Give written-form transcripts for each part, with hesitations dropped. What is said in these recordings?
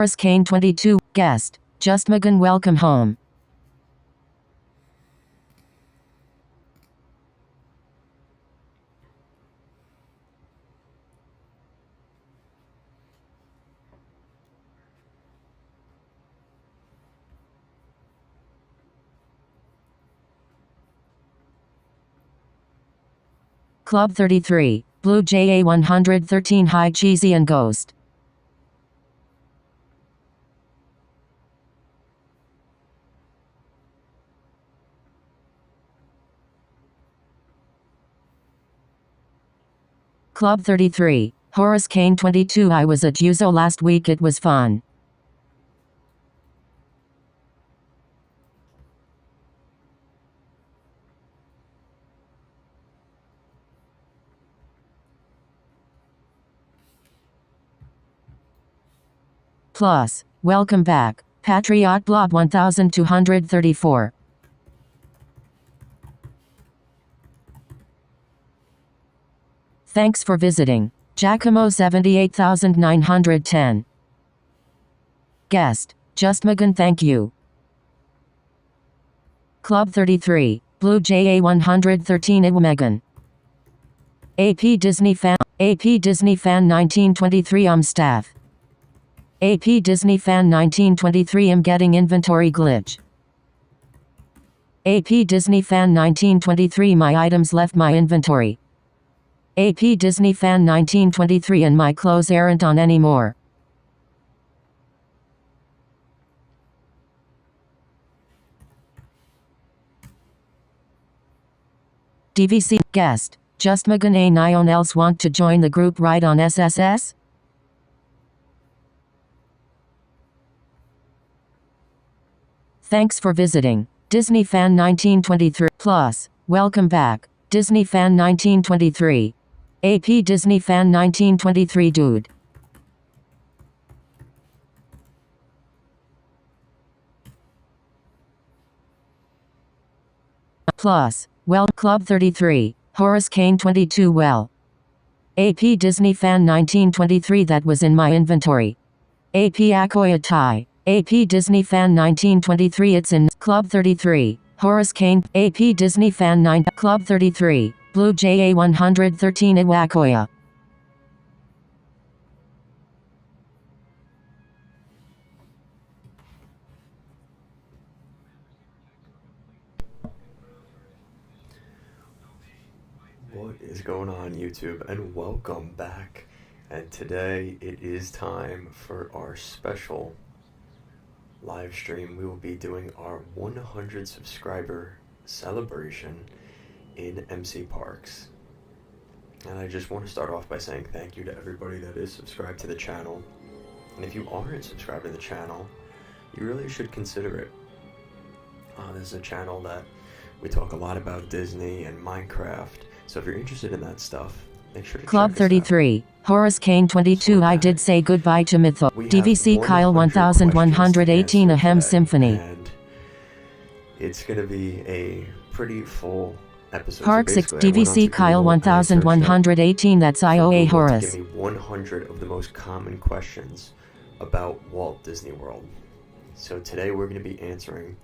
Kane 22, guest, Just Megan, welcome home. Club 33, Blue JA 113 High Cheesy and Ghost. Club 33, Horace Kane 22, I was at Yuzo last week, it was fun. Plus, welcome back, Patriot Blob 1234. Thanks for visiting, Giacomo 78910. Guest, Just Megan, thank you. Club 33, Blue JA 113 Megan. AP Disney Fan 1923 staff. AP Disney Fan 1923 I'm getting inventory glitch. AP Disney Fan 1923 my items left my inventory. AP Disney Fan 1923 and my clothes aren't on anymore. DVC guest, Just Megan, a Nyon else want to join the group right on SSS? Thanks for visiting, Disney Fan 1923. Plus, welcome back, Disney Fan 1923. AP Disney Fan 1923 dude. Plus, well, Club 33, Horace Kane 22 well. AP Disney Fan 1923 that was in my inventory. AP Akoya Tai. AP Disney Fan 1923 it's in Club 33, Horace Kane, AP Disney Fan 9, Club 33, Blue JA 113 Iwakoya. What is going on, YouTube, and welcome back. And today it is time for our special live stream. We will be doing our 100 subscriber celebration in MCPARKS. And I just want to start off by saying thank you to everybody that is subscribed to the channel. And if you aren't subscribed to the channel, you really should consider it. This is a channel that we talk a lot about Disney and Minecraft. So if you're interested in that stuff, make sure to Club check us 33, Horace Kane 22 I did say goodbye to Mytho. DVC Kyle 1118 Ahem Symphony. And it's going to be a pretty full episode. Park 6 DVC Kyle 1118 that's IOA Horace. Give me 100 of the most common questions about Walt Disney World. So today we're going to be answering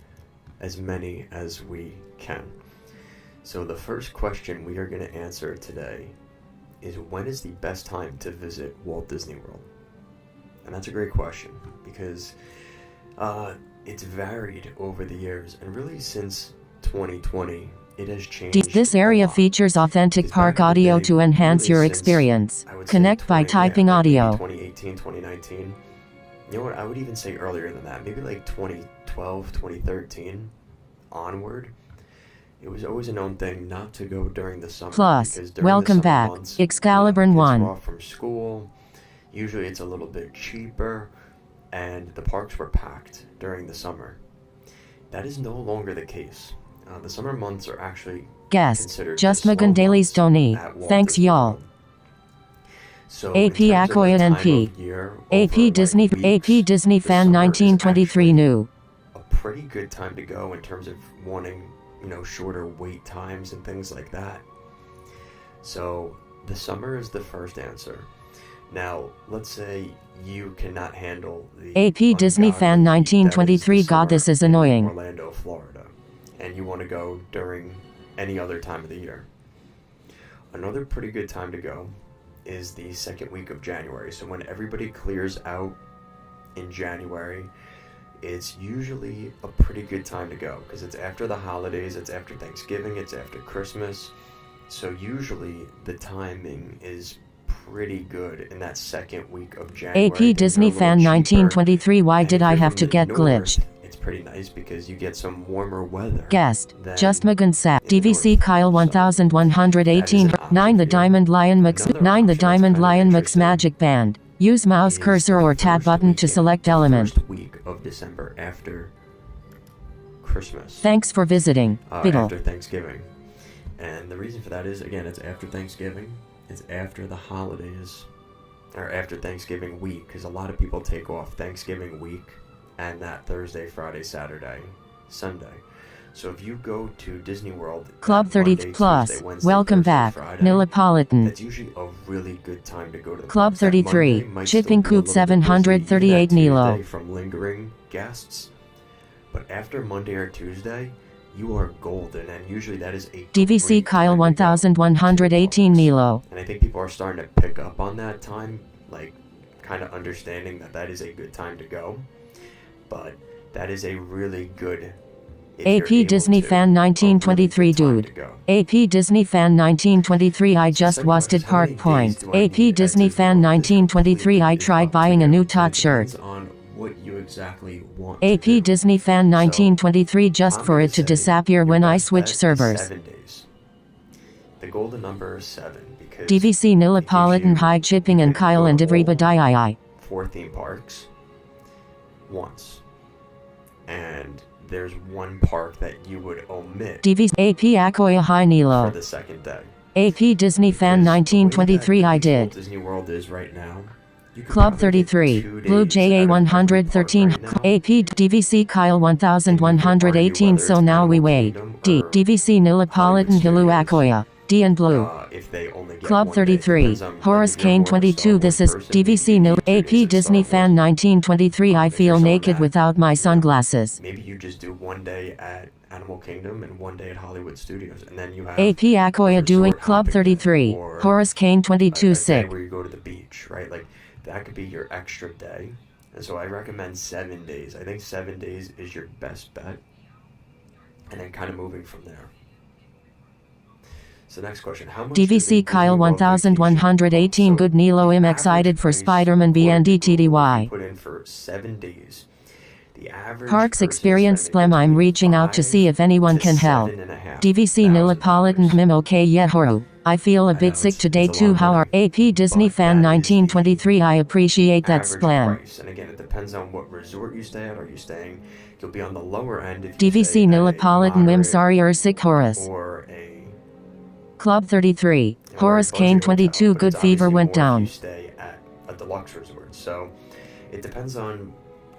as many as we can. So the first question we are going to answer today is, when is the best time to visit Walt Disney World? And that's a great question because it's varied over the years, and really since 2020 it has changed. This area features authentic park audio to enhance your experience. Connect by typing audio. 2018, 2019. You know what, I would even say earlier than that, maybe like 2012, 2013 onward. It was always a known thing not to go during the summer. Plus, welcome back, Excalibur 1. Off from school. Usually it's a little bit cheaper, and the parks were packed during the summer. That is no longer the case. The summer months are actually guest, Just Megan Daly's Tony. Thanks y'all. So AP Akoya NP. AP Disney Fan 1923 new. A pretty good time to go in terms of wanting, shorter wait times and things like that. So the summer is the first answer. Now, let's say you cannot handle the AP Disney fan ungodly heat that is 1923. the God, summer this is in annoying. Orlando, Florida, and you want to go during any other time of the year. Another pretty good time to go is the second week of January. So when everybody clears out in January, it's usually a pretty good time to go because it's after the holidays, it's after Thanksgiving, it's after Christmas. So usually the timing is pretty good in that second week of January. AP Disney fan 1923. Why did I have to get glitched? It's pretty nice because you get some warmer weather. Guest. than Just Magansack. in the DVC north. Kyle So 1118. that is an 9 The option Diamond Lion Mix. Another 9 The option that's Diamond kind of Lion Mix interesting Magic Band. Use mouse is cursor the or tab first button to weekend, select the element. first week of December after Christmas. Thanks for visiting. Biddle. After Thanksgiving. And the reason for that is, again, it's after Thanksgiving. It's after the holidays, or after Thanksgiving week, because a lot of people take off Thanksgiving week and that Thursday, Friday, Saturday, Sunday. So if you go to Disney World, Club 30 Monday, Plus. Tuesday, Wednesday, Welcome Thursday, back. Friday, Nilipolitan. that's usually a really good time to go to the Club parks. That 33. Monday might Chipping still be a Coop little bit busy, even 738 that Nilo. Tuesday from lingering guests. But after Monday or Tuesday, you are golden, and usually that is a DVC great Kyle time to go. 1118 Nilo. And I think people are starting to pick up on that time, like kind of understanding that that is a good time to go. But that is a really good if you're AP able Disney to, fan a really 1923 good time dude. to go. AP Disney fan 1923. I just Second wasted question, how many Park Point. days do I need AP at Disney Disney fan World to 1923. I complete is tried up to buying a you. new It tot shirt. depends on what you exactly want to AP do. Disney fan So, 1923 just I'm for gonna it to say disappear your when I best switch bet is servers. 7 days. The golden number is 7 because DVC it gives Nilipolitan you, High Chipping you and can Kyle go and to Divriba all Dii. 4 theme parks once, and there's one park that you would omit DVC AP Akoya High for Nilo. the second day. AP Disney fan Because the way that 1923 I Walt did. Disney World is right now, you could Club probably get 33. 2 Blue days JA out of every 113. park right now. AP DVC Kyle And you could argue 1118. whether So it's now we Animal wait. Kingdom D. or DVC Nilipolitan Hilu Hollywood Akoya. D and Blue. if they only get Club 1 day. 33. Depends on, like, Horace if you're Kane more of a Star 22. Wars This is person, DVC maybe you Nil. need 2 AP days of Disney Star fan Wars. 1923. I If you're feel someone naked that, without my you know, sunglasses. maybe you just do 1 day at Animal Kingdom and 1 day at Hollywood Studios, and then you have AP Akoya doing resort Club hopping day, 33. or Horace Kane 22 a day sick. where you go to the beach, right? Like that could be your extra day. And so I recommend 7 days. I think 7 days is your best bet, and then kind of moving from there. So next question, how much does a DVC Disney Kyle World vacation 1118. cost? So Good Nilo. I'm average excited for price Spider-Man for people who BND put in for 7 days. The average Parks person Experience spending Splem. I'm between reaching out to see 5 if anyone to can help. DVC Nilipolitan $7,500. Mim. Okay, yeah, Horu. I feel a I know, bit sick today it's a too. lot of How are money, AP Disney but fan that is the 1923? I appreciate that average splam. price. And again, it depends on what resort you stay at. Are you staying? You'll be on the lower end if you DVC stay at a Nilipolitan Mim. moderate Sorry, Sick Horace. or a Club 33. or a Horace budget Kane hotel, 22. but Good it's fever obviously went more if down. you stay at a deluxe resort. So it depends on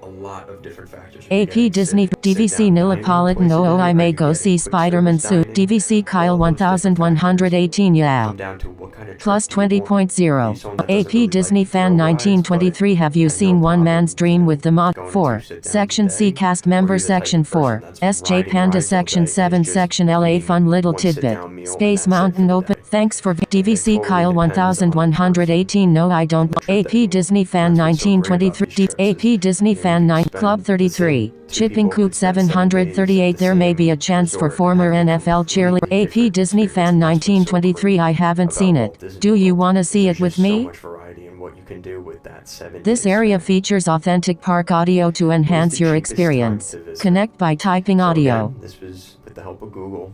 a lot of different factors. Are you AP getting Disney DVC sit-down dining Nilipolitan. twice a Oh, day? I Are may you go getting see quick Spider-Man service soon. dining? DVC Kyle All those different factors 1118. Yeah. come down to what kind of Plus trip do you want. Are you 20.0. someone that doesn't AP really Disney like fan thrill rides, but 1923. Have you has no seen One problem, Man's Dream with the Mod going 4? to sit down Section C today? cast Or member you're the type Section of person 4. that's SJ riding Panda rides all Section day and 7 just Section LA eating Fun Little one Tidbit. sit-down meal and Space that's it for Mountain the Open. day? Thanks for And it DVC totally Kyle depends on the person 1118. No, I don't. and the trip that you AP want. Disney fan And that's what's so great about 1923. these trips is, AP Disney you know, you fan can 9 spend, Club let's say 33. 2 Chipping people Coop could spend 7 days at 738. the There may be same a chance for resort and former have NFL completely cheerleader. AP different Disney experience. fan That's what's so 1923. great I haven't about seen Walt it. Disney Do you World, want to is see there's it with just so me? much variety in what you can do with that 7 This days. area features authentic park audio to What is enhance the your cheapest time experience. to visit? Connect by typing So audio. again, this was with the help of Google.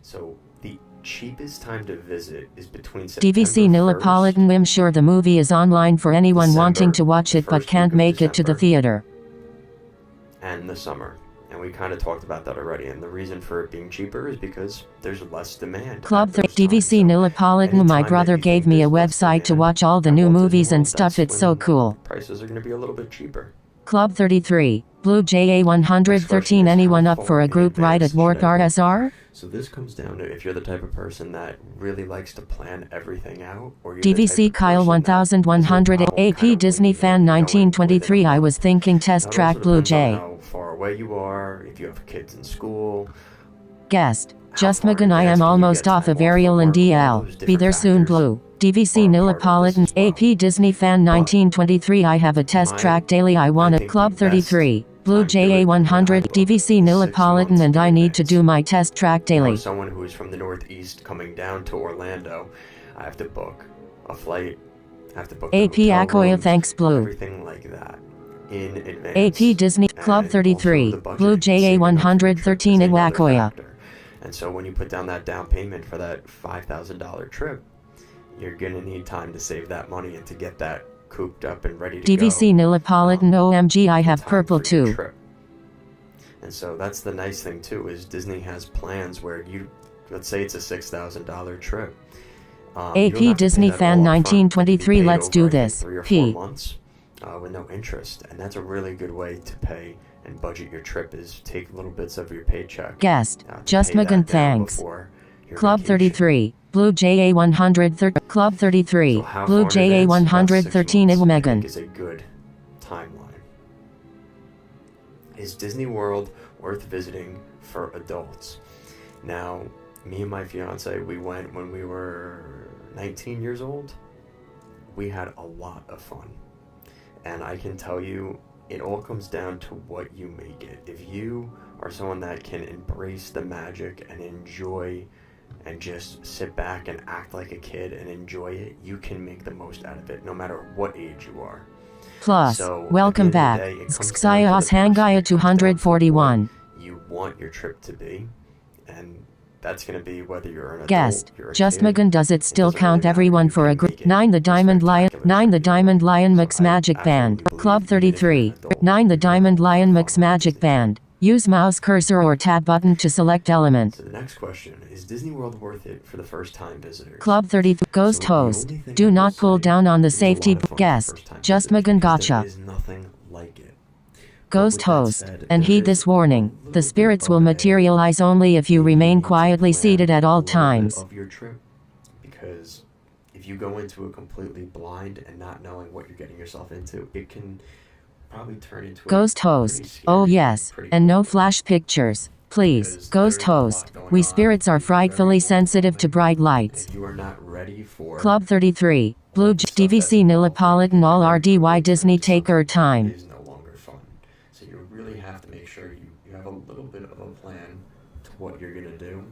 So the cheapest time to visit is between DVC September 1st Nilipolitan. I'm sure the movie is online for anyone wanting to December, watch the it but first can't week of make it to the December, theater. and the summer. And we kind of talked about that already. And the reason for it being cheaper is because there's less demand. Club at 3 those times. DVC So Nilipolitan. My anytime that brother you gave think me a there's less website to demand watch all the at new Walt Disney movies and World, stuff. that's It's so when cool. prices are going to be a little bit cheaper. Club 33. Blue JA113. Anyone up for a group ride at Walt RSR? So this comes down to if you're the type of person that really likes to plan everything out, or you're DVC Kyle 1100 AP Disney fan 1923. I was thinking test track Blue Jay. How far away you are, if you have kids in school. Guest. Just Megan. I am almost off of Ariel and DL. Be there soon Blue. DVC Neapolitan AP Disney fan 1923. I have a test track daily. I want it. Club 33. Blue JA100 DVC Neapolitan, and I need to do my test track daily. Someone who is from the Northeast coming down to Orlando, I have to book a flight, I have to book AP Akoya. Thanks Blue. Everything like that in advance. AP Disney Club 33 Blue JA113 in Akoya. And so when you put down that down payment for that $5,000 trip, you're gonna need time to save that money and to get that cooped up and ready to DVC go. Neapolitan OMG. I have purple too. And so that's the nice thing too, is Disney has plans where you, let's say it's a $6,000 trip. AP Disney fan 1923. Let's do this. 3 or 4 months with no interest, and that's a really good way to pay and budget your trip, is take little bits of your paycheck. Guest. Just Megan. Thanks. Club 33 Blue JA113 Club 33 Blue JA113 in Megan. Is a good timeline. Is Disney World worth visiting for adults? Now, me and my fiance, we went when we were 19 years old. We had a lot of fun. And I can tell you, it all comes down to what you make it. If you are someone that can embrace the magic and enjoy and just sit back and act like a kid and enjoy it, you can make the most out of it, no matter what age you are. Plus, so welcome back. Xayos Hangaya 241. You want your trip to be, and that's going to be whether you're an adult, Guest. you're a Just kid. Megan. Does it still count everyone for a group? 9 The Diamond Lion. 9 The Diamond Lion Mix Magic Band. Club 33. 9 The Diamond Lion Mix Magic Band. Use mouse cursor or tab button to select element. So the next question, is Disney World worth it for the first time visitors? Club 30 Ghost Host. Do not pull down on the safety. Guest. Just Megan. Gotcha. There is nothing like it. Ghost Host. And heed this warning. The spirits will materialize only if you remain quietly seated at all times. Of your trip, because if you go into it completely blind and not knowing what you're getting yourself into, it can probably turn into Ghost Host. Oh yes, and no flash pictures. Please, Ghost Host. We spirits are frightfully sensitive to bright lights. If you are not ready for Club 33. Blue DVC Neapolitan all RDY Disney take our time. It is no longer fun. So you really have to make sure you have a little bit of a plan to what you're gonna do.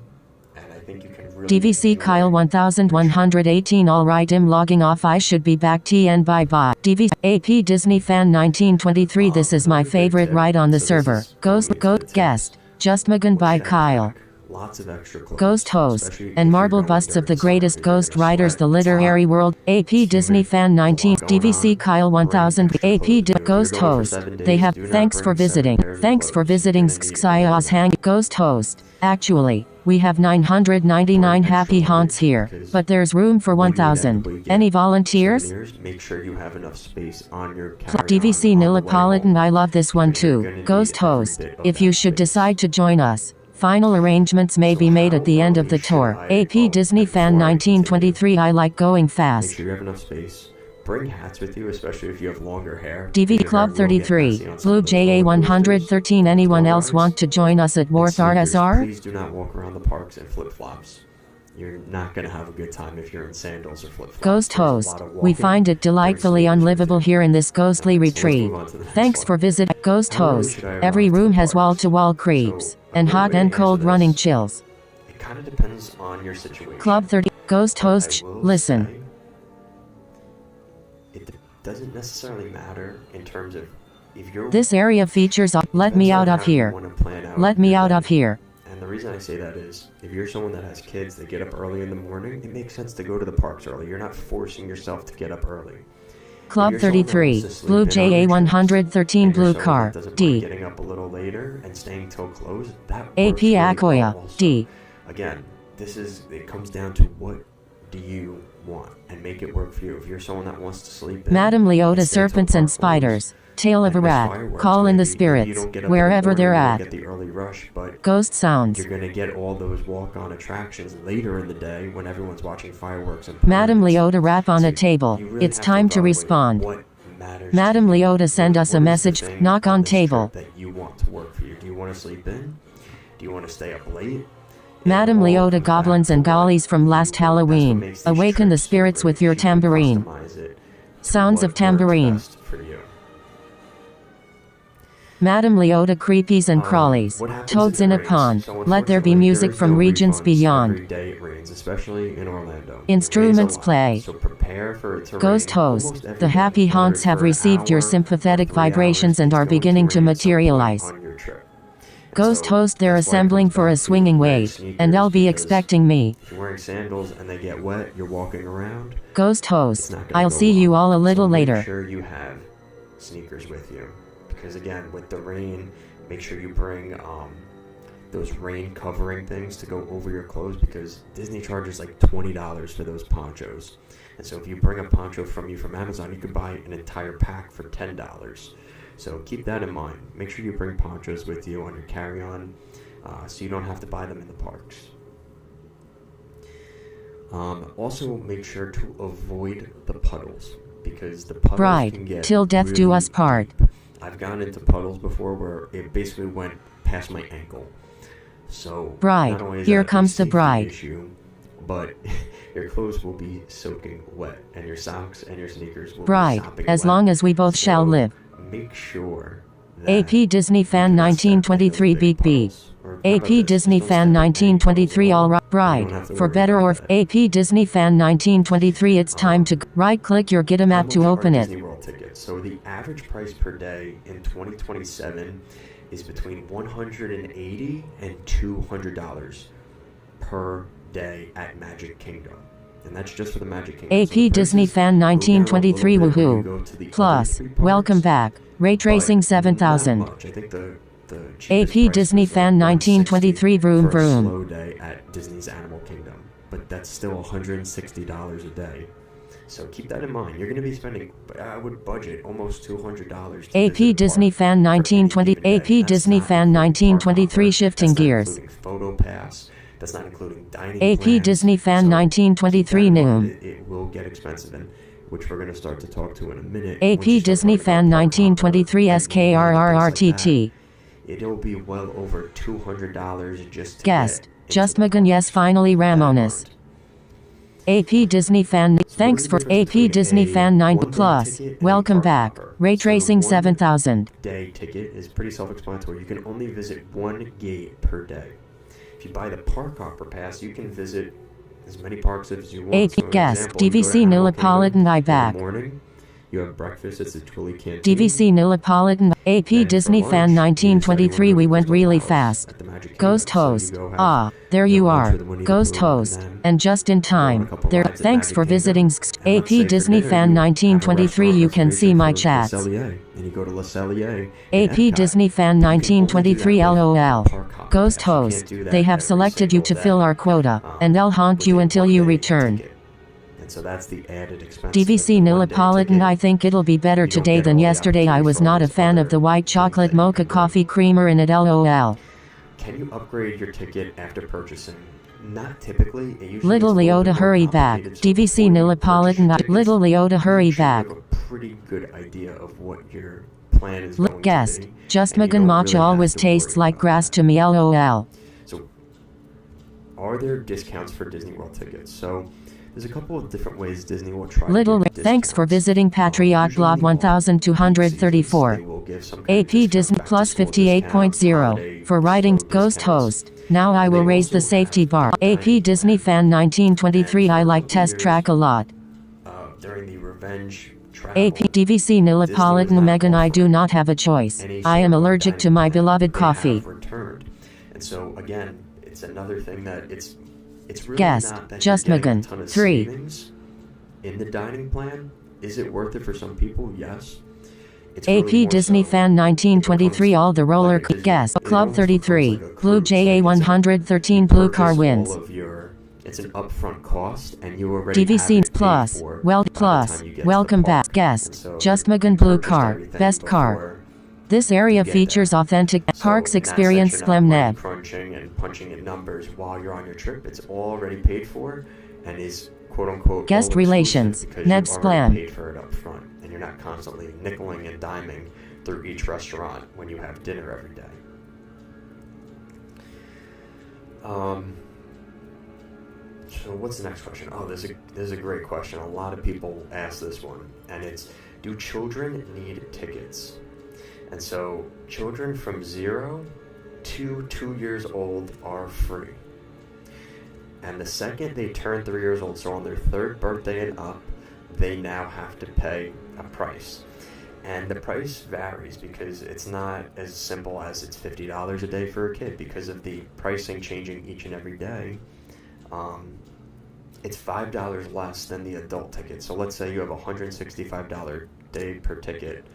And I think you can really DVC Kyle 1118. Alright, I'm logging off. I should be back. TN bye bye. DVC AP Disney fan 1923. This is my favorite ride on the server. Ghost Guest. Just Megan by Kyle. Lots of extra clothes, Ghost Host, and marble busts of the greatest ghost riders, the literary world. AP Disney fan 19 DVC Kyle 1000 AP Ghost Host. They have. Thanks for visiting. Thanks for visiting Xayos Hang Ghost Host. Actually, we have 999 happy haunts here, but there's room for 1000. Any volunteers? Make sure you have enough space on your DVC Neapolitan. I love this one too. Ghost Host. If you should decide to join us, final arrangements may be made at the end of the tour. AP Disney fan 1923. I like going Make fast. sure you have enough space. Bring hats with you, especially if you have longer hair. DV Club 33, Blue JA113. Anyone else want to join us at Walt RSR? Please do not walk around the parks in flip-flops. You're not going to have a good time if you're in sandals or flip-flops. Ghost Host, we find it delightfully unlivable here in this ghostly retreat. Thanks for visit. Ghost Host, every room has wall-to-wall creeps, and hot and cold running chills. It kind of depends on your situation. Club 30, Ghost Host, listen. It doesn't necessarily matter in terms of if you're... This area features a, let me out of here. Let me out of here. And the reason I say that is, if you're someone that has kids that get up early in the morning, it makes sense to go to the parks early. You're not forcing yourself to get up early. Club 33, Blue JA113 Blue Car, D. Getting up a little later and staying till close, that AP Akoya, D. Again, it comes down to what do you want and make it work for you. If you're someone that wants to sleep in, Madame Leota Serpents and Spiders. Tail of a rat. Call in the spirits, wherever they're at. Get the early rush, but Ghost sounds. you're gonna get all those walk-on attractions later in the day when everyone's watching fireworks and Madam parades. Leota rap on a table. You really It's have time to evaluate respond. what matters Madam to you. Leota send us a What is the message. thing Knock on this trip table. that you want to work for you. Do you want to sleep in? Do you want to stay up late? Madam It all Leota comes back goblins to and what- gollies from last that's what Halloween. makes these Awaken the trips so spirits great. with your You can tambourine. customize it to Sounds what of works tambourine. best for you. Madam Leota creepies and What crawlies. happens Toads if in it a rains? pond. So Let there be unfortunately, music there is from no regions refunds beyond. Every day it rains, especially in Orlando. It rains Instruments a lot, play. So prepare for it to Ghost rain host. almost every The day, happy whether haunts it's have for an received your hour or sympathetic 3 vibrations hours, and it's are going beginning to rain at some point materialize. on your trip. And Ghost so host they're that's why it assembling comes for back a to swinging wearing wave, and sneakers, they'll be because expecting me. if you're wearing sandals and they get wet, you're walking around, Ghost it's host. not gonna I'll go see you well. all a little So later. make sure you have sneakers with you, because again, with the rain, make sure you bring those rain covering things to go over your clothes, because Disney charges like $20 for those ponchos. And so if you bring a poncho from Amazon, you can buy an entire pack for $10. So keep that in mind. Make sure you bring ponchos with you on your carry-on, so you don't have to buy them in the parks. Also, make sure to avoid the puddles, because the puddles Bride, can get till death do really us part. deep. I've gotten into puddles before where it basically went past my ankle. So Bride, not only is here that a comes the safety bride. issue, but your clothes will be soaking wet, and your socks and your sneakers will Bride, be sopping as wet. long as we both shall So live. make sure that AP Disney Fan you do not step in 1923 those big Beat B. puddles. Or how about AP this? Disney Just don't Fan step in any 1923 puddles at all all. right. You don't Bride, have to for worry better about or that. AP Disney Fan 1923 it's time to right click your get 'em How app much to are open it. Disney World tickets? So the average price per day in 2027 is between $180 and $200 per day at Magic Kingdom. And that's just for the Magic Kingdom. So the AP Disney prices Fan go down a 1923 little bit when you woohoo. go to the other Plus, 3 parks, welcome back. Ray but tracing not 7000. much. I think the cheapest AP price Disney was like Fan 1923 $160 vroom for a vroom. slow day at Disney's Animal Kingdom, but that's still $160 a day. So keep that in mind. You're going to be spending, I would budget almost $200 to visit AP a Disney park Fan for any 1920 given day. AP That's Disney not Fan including park 1923 hopper. shifting That's not gears. including Photo Pass. That's not including dining AP plans. Disney Fan So 1923 keep that in mind. noon. It will get expensive, and which we're going to start to talk to in a minute. AP once you start Disney talking Fan about park hopper 1923 and things like SKRRRTT. that. It'll be well over $200 just to Guest, get Just into the Magan park. yes finally Keep that in Ramones. mind. AP Disney Fan So thanks what for is the difference AP Disney between Fan a 9 one-day plus. ticket and a Welcome park back. hopper? Ray So the tracing one 7000. day ticket is pretty self-explanatory. You can only visit one gate per day. If you buy the park hopper pass, you can visit as many parks as you want. AP So an guest example, you go to DVC Animal Nilipolitan Kingdom I in the back. morning, you have breakfast at the Twilly Canteen. DVC Nilipolitan AP Then for Disney lunch, Fan you decide you 1923 wanna we go to went Crystal really Palace fast. at the Magic Ghost Kingdom. So you host. go have, Ah, there you lunch are. with Winnie the Ghost Pooh, host. then And just in go on a time. couple There rides at thanks Magic for Kingdom, visiting and let's AP say for Disney dinner, Fan you have a 1923 restaurant you can see reservation my for Le chats. Cellier, and you go to Le Cellier in AP Epcot. Disney Fan You can only do 1923 that with LOL. park hopper Ghost pass. You can't host. do that They have every selected you single to fill day, our quota, and they'll haunt with you a until you one-day return. ticket. And so that's the added expense. DVC of the one-day Nilipolitan ticket. I think it'll be better You don't today get than all the yesterday I opportunities was for all not a those fan of other the white things chocolate that you mocha can do. coffee creamer in it LOL. Can you upgrade your ticket after purchasing? Not typically. It usually Little is a little Leota bit more hurry back. complicated, so DVC before you purchase Nilipolitan your tickets, Little Leota hurry you should back. have a pretty good idea of what your plan is going Guest, to be. Just and you Magan don't matcha really always have to tastes worry like about grass that. to me LOL. So, are there discounts for Disney World tickets? So, there's a couple of different ways Disney will try Little to give thanks for discounts. visiting Patriot Usually Blog on peak 1234. seasons, they will give some kind of AP discount, Disney back to plus school discount, 58.0 holiday for writing slow Ghost discounts. host. Now I And will they raise the also safety have bar. dining AP Disney plans. Fan 1923 And I for a like couple test years, track a lot. During the Revenge travel, AP DVC Nilipolitan Megan I do not have a choice. any I am sort of allergic to dining my plan beloved they coffee. have returned. And so again, it's another thing that it's really Guest, not that Just you're getting Magan, a ton of 3. savings in the dining plan. Is it worth it for some people? Yes. It's AP really more Disney so Fan 1923 all the roller like a Disney- guest it Club almost becomes 33 like a Blue cruise. JA Like it's 113 you Blue car purchase wins. all of your It's an upfront cost, and you already have DVC it paid Plus, for Welt by the Plus, time you get to welcome the back, park. guest, And so Just you Magan Blue purchased Car, everything best car. before This you area get features there. authentic So parks in that experience sense, you're not money Sklemneb. crunching and punching in numbers while you're on your trip. It's already paid for and is quote unquote Guest all relations, exclusive because Neb you've already Splam. paid for it up front, and you're not constantly nickeling and diming through each restaurant when you have dinner every day. So what's the next question? Oh, this is a great question. A lot of people ask this one, and it's, do children need tickets? And so children from 0 to 2 years old are free. And the second they turn 3 years old, so on their 3rd birthday and up, they now have to pay a price. And the price varies because it's not as simple as it's $50 a day for a kid because of the pricing changing each and every day. It's $5 less than the adult ticket. So let's say you have a $165 day per ticket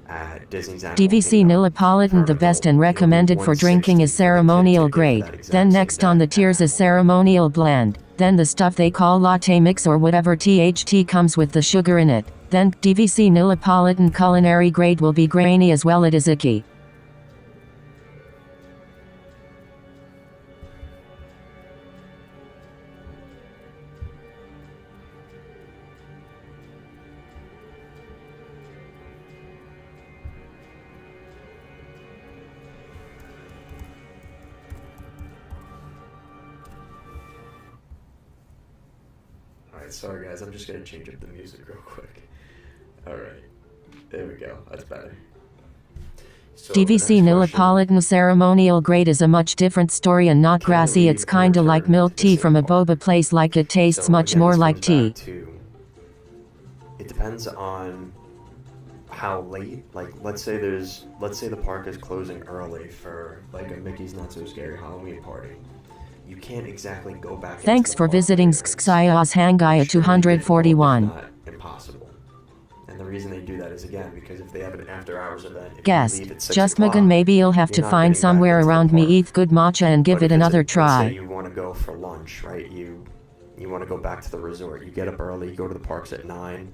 at Disney's Animal DVC Kingdom. Neapolitan, the best and recommended for drinking is ceremonial grade. Then next on the tiers is ceremonial blend. Then the stuff they call latte mix or whatever THT comes with the sugar in it. Then DVC Neapolitan culinary grade will be grainy as well. It is icky. Alright, sorry guys, I'm just going to change up the music real quick. Alright, there we go, that's better. So DVC Neapolitan ceremonial grade is a much different story and not grassy. It's kinda like milk tea from a boba place, like it tastes much more like tea. It depends on how late, like let's say the park is closing early for like a Mickey's Not So Scary Halloween party. You can't exactly go back. Thanks for visiting Skxios Hangaya 241. It's not impossible. And the reason they do that is, again, because if they have an after-hours event, Guest, Just Magan, maybe you'll have to find somewhere around me eat good matcha and give it another try. Let's say you want to go for lunch, right? You want to go back to the resort. You get up early, you go to the parks at 9,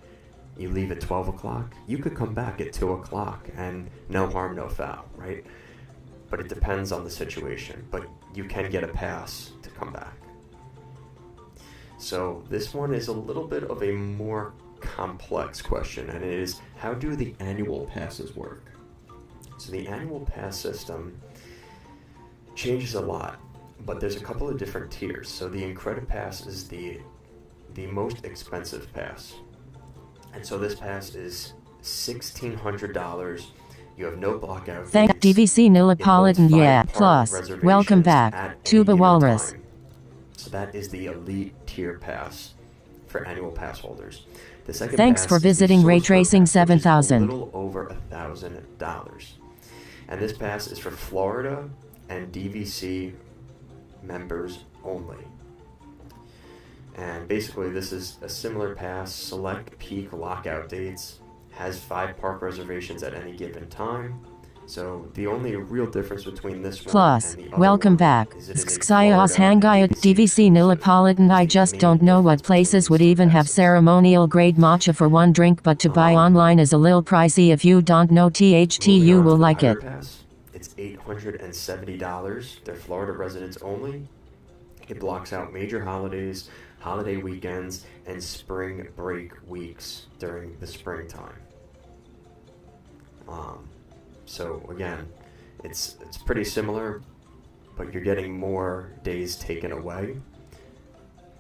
you leave at 12 o'clock. You could come back at 2 o'clock and no harm, no foul, right? But it depends on the situation. But you can get a pass to come back. So this one is a little bit of a more complex question, and it is, how do the annual passes work? So the annual pass system changes a lot, but there's a couple of different tiers. So the Incredipass is the most expensive pass, and so this pass is $1,600. You have no blockout. Thank DVC Neapolitan, yeah. Plus, welcome back, Tuba Walrus. So that is the elite tier pass for annual pass holders. The second Thanks pass for visiting Ray Tracing 7000. a little over $1,000. And this pass is for Florida and DVC members only. And basically this is a similar pass, select peak lockout dates, has 5 park reservations at any given time. So the only real difference between this one Plus, and the other welcome one back, is it is a Skxios Florida Hangaya DVC Neapolitan. I just don't know what places would even have ceremonial grade matcha for one drink, but to buy online is a little pricey. If you don't know THT, you will like it. It's $870. They're Florida residents only. It blocks out major holidays, holiday weekends, and spring break weeks during the springtime. So again, it's pretty similar, but you're getting more days taken away,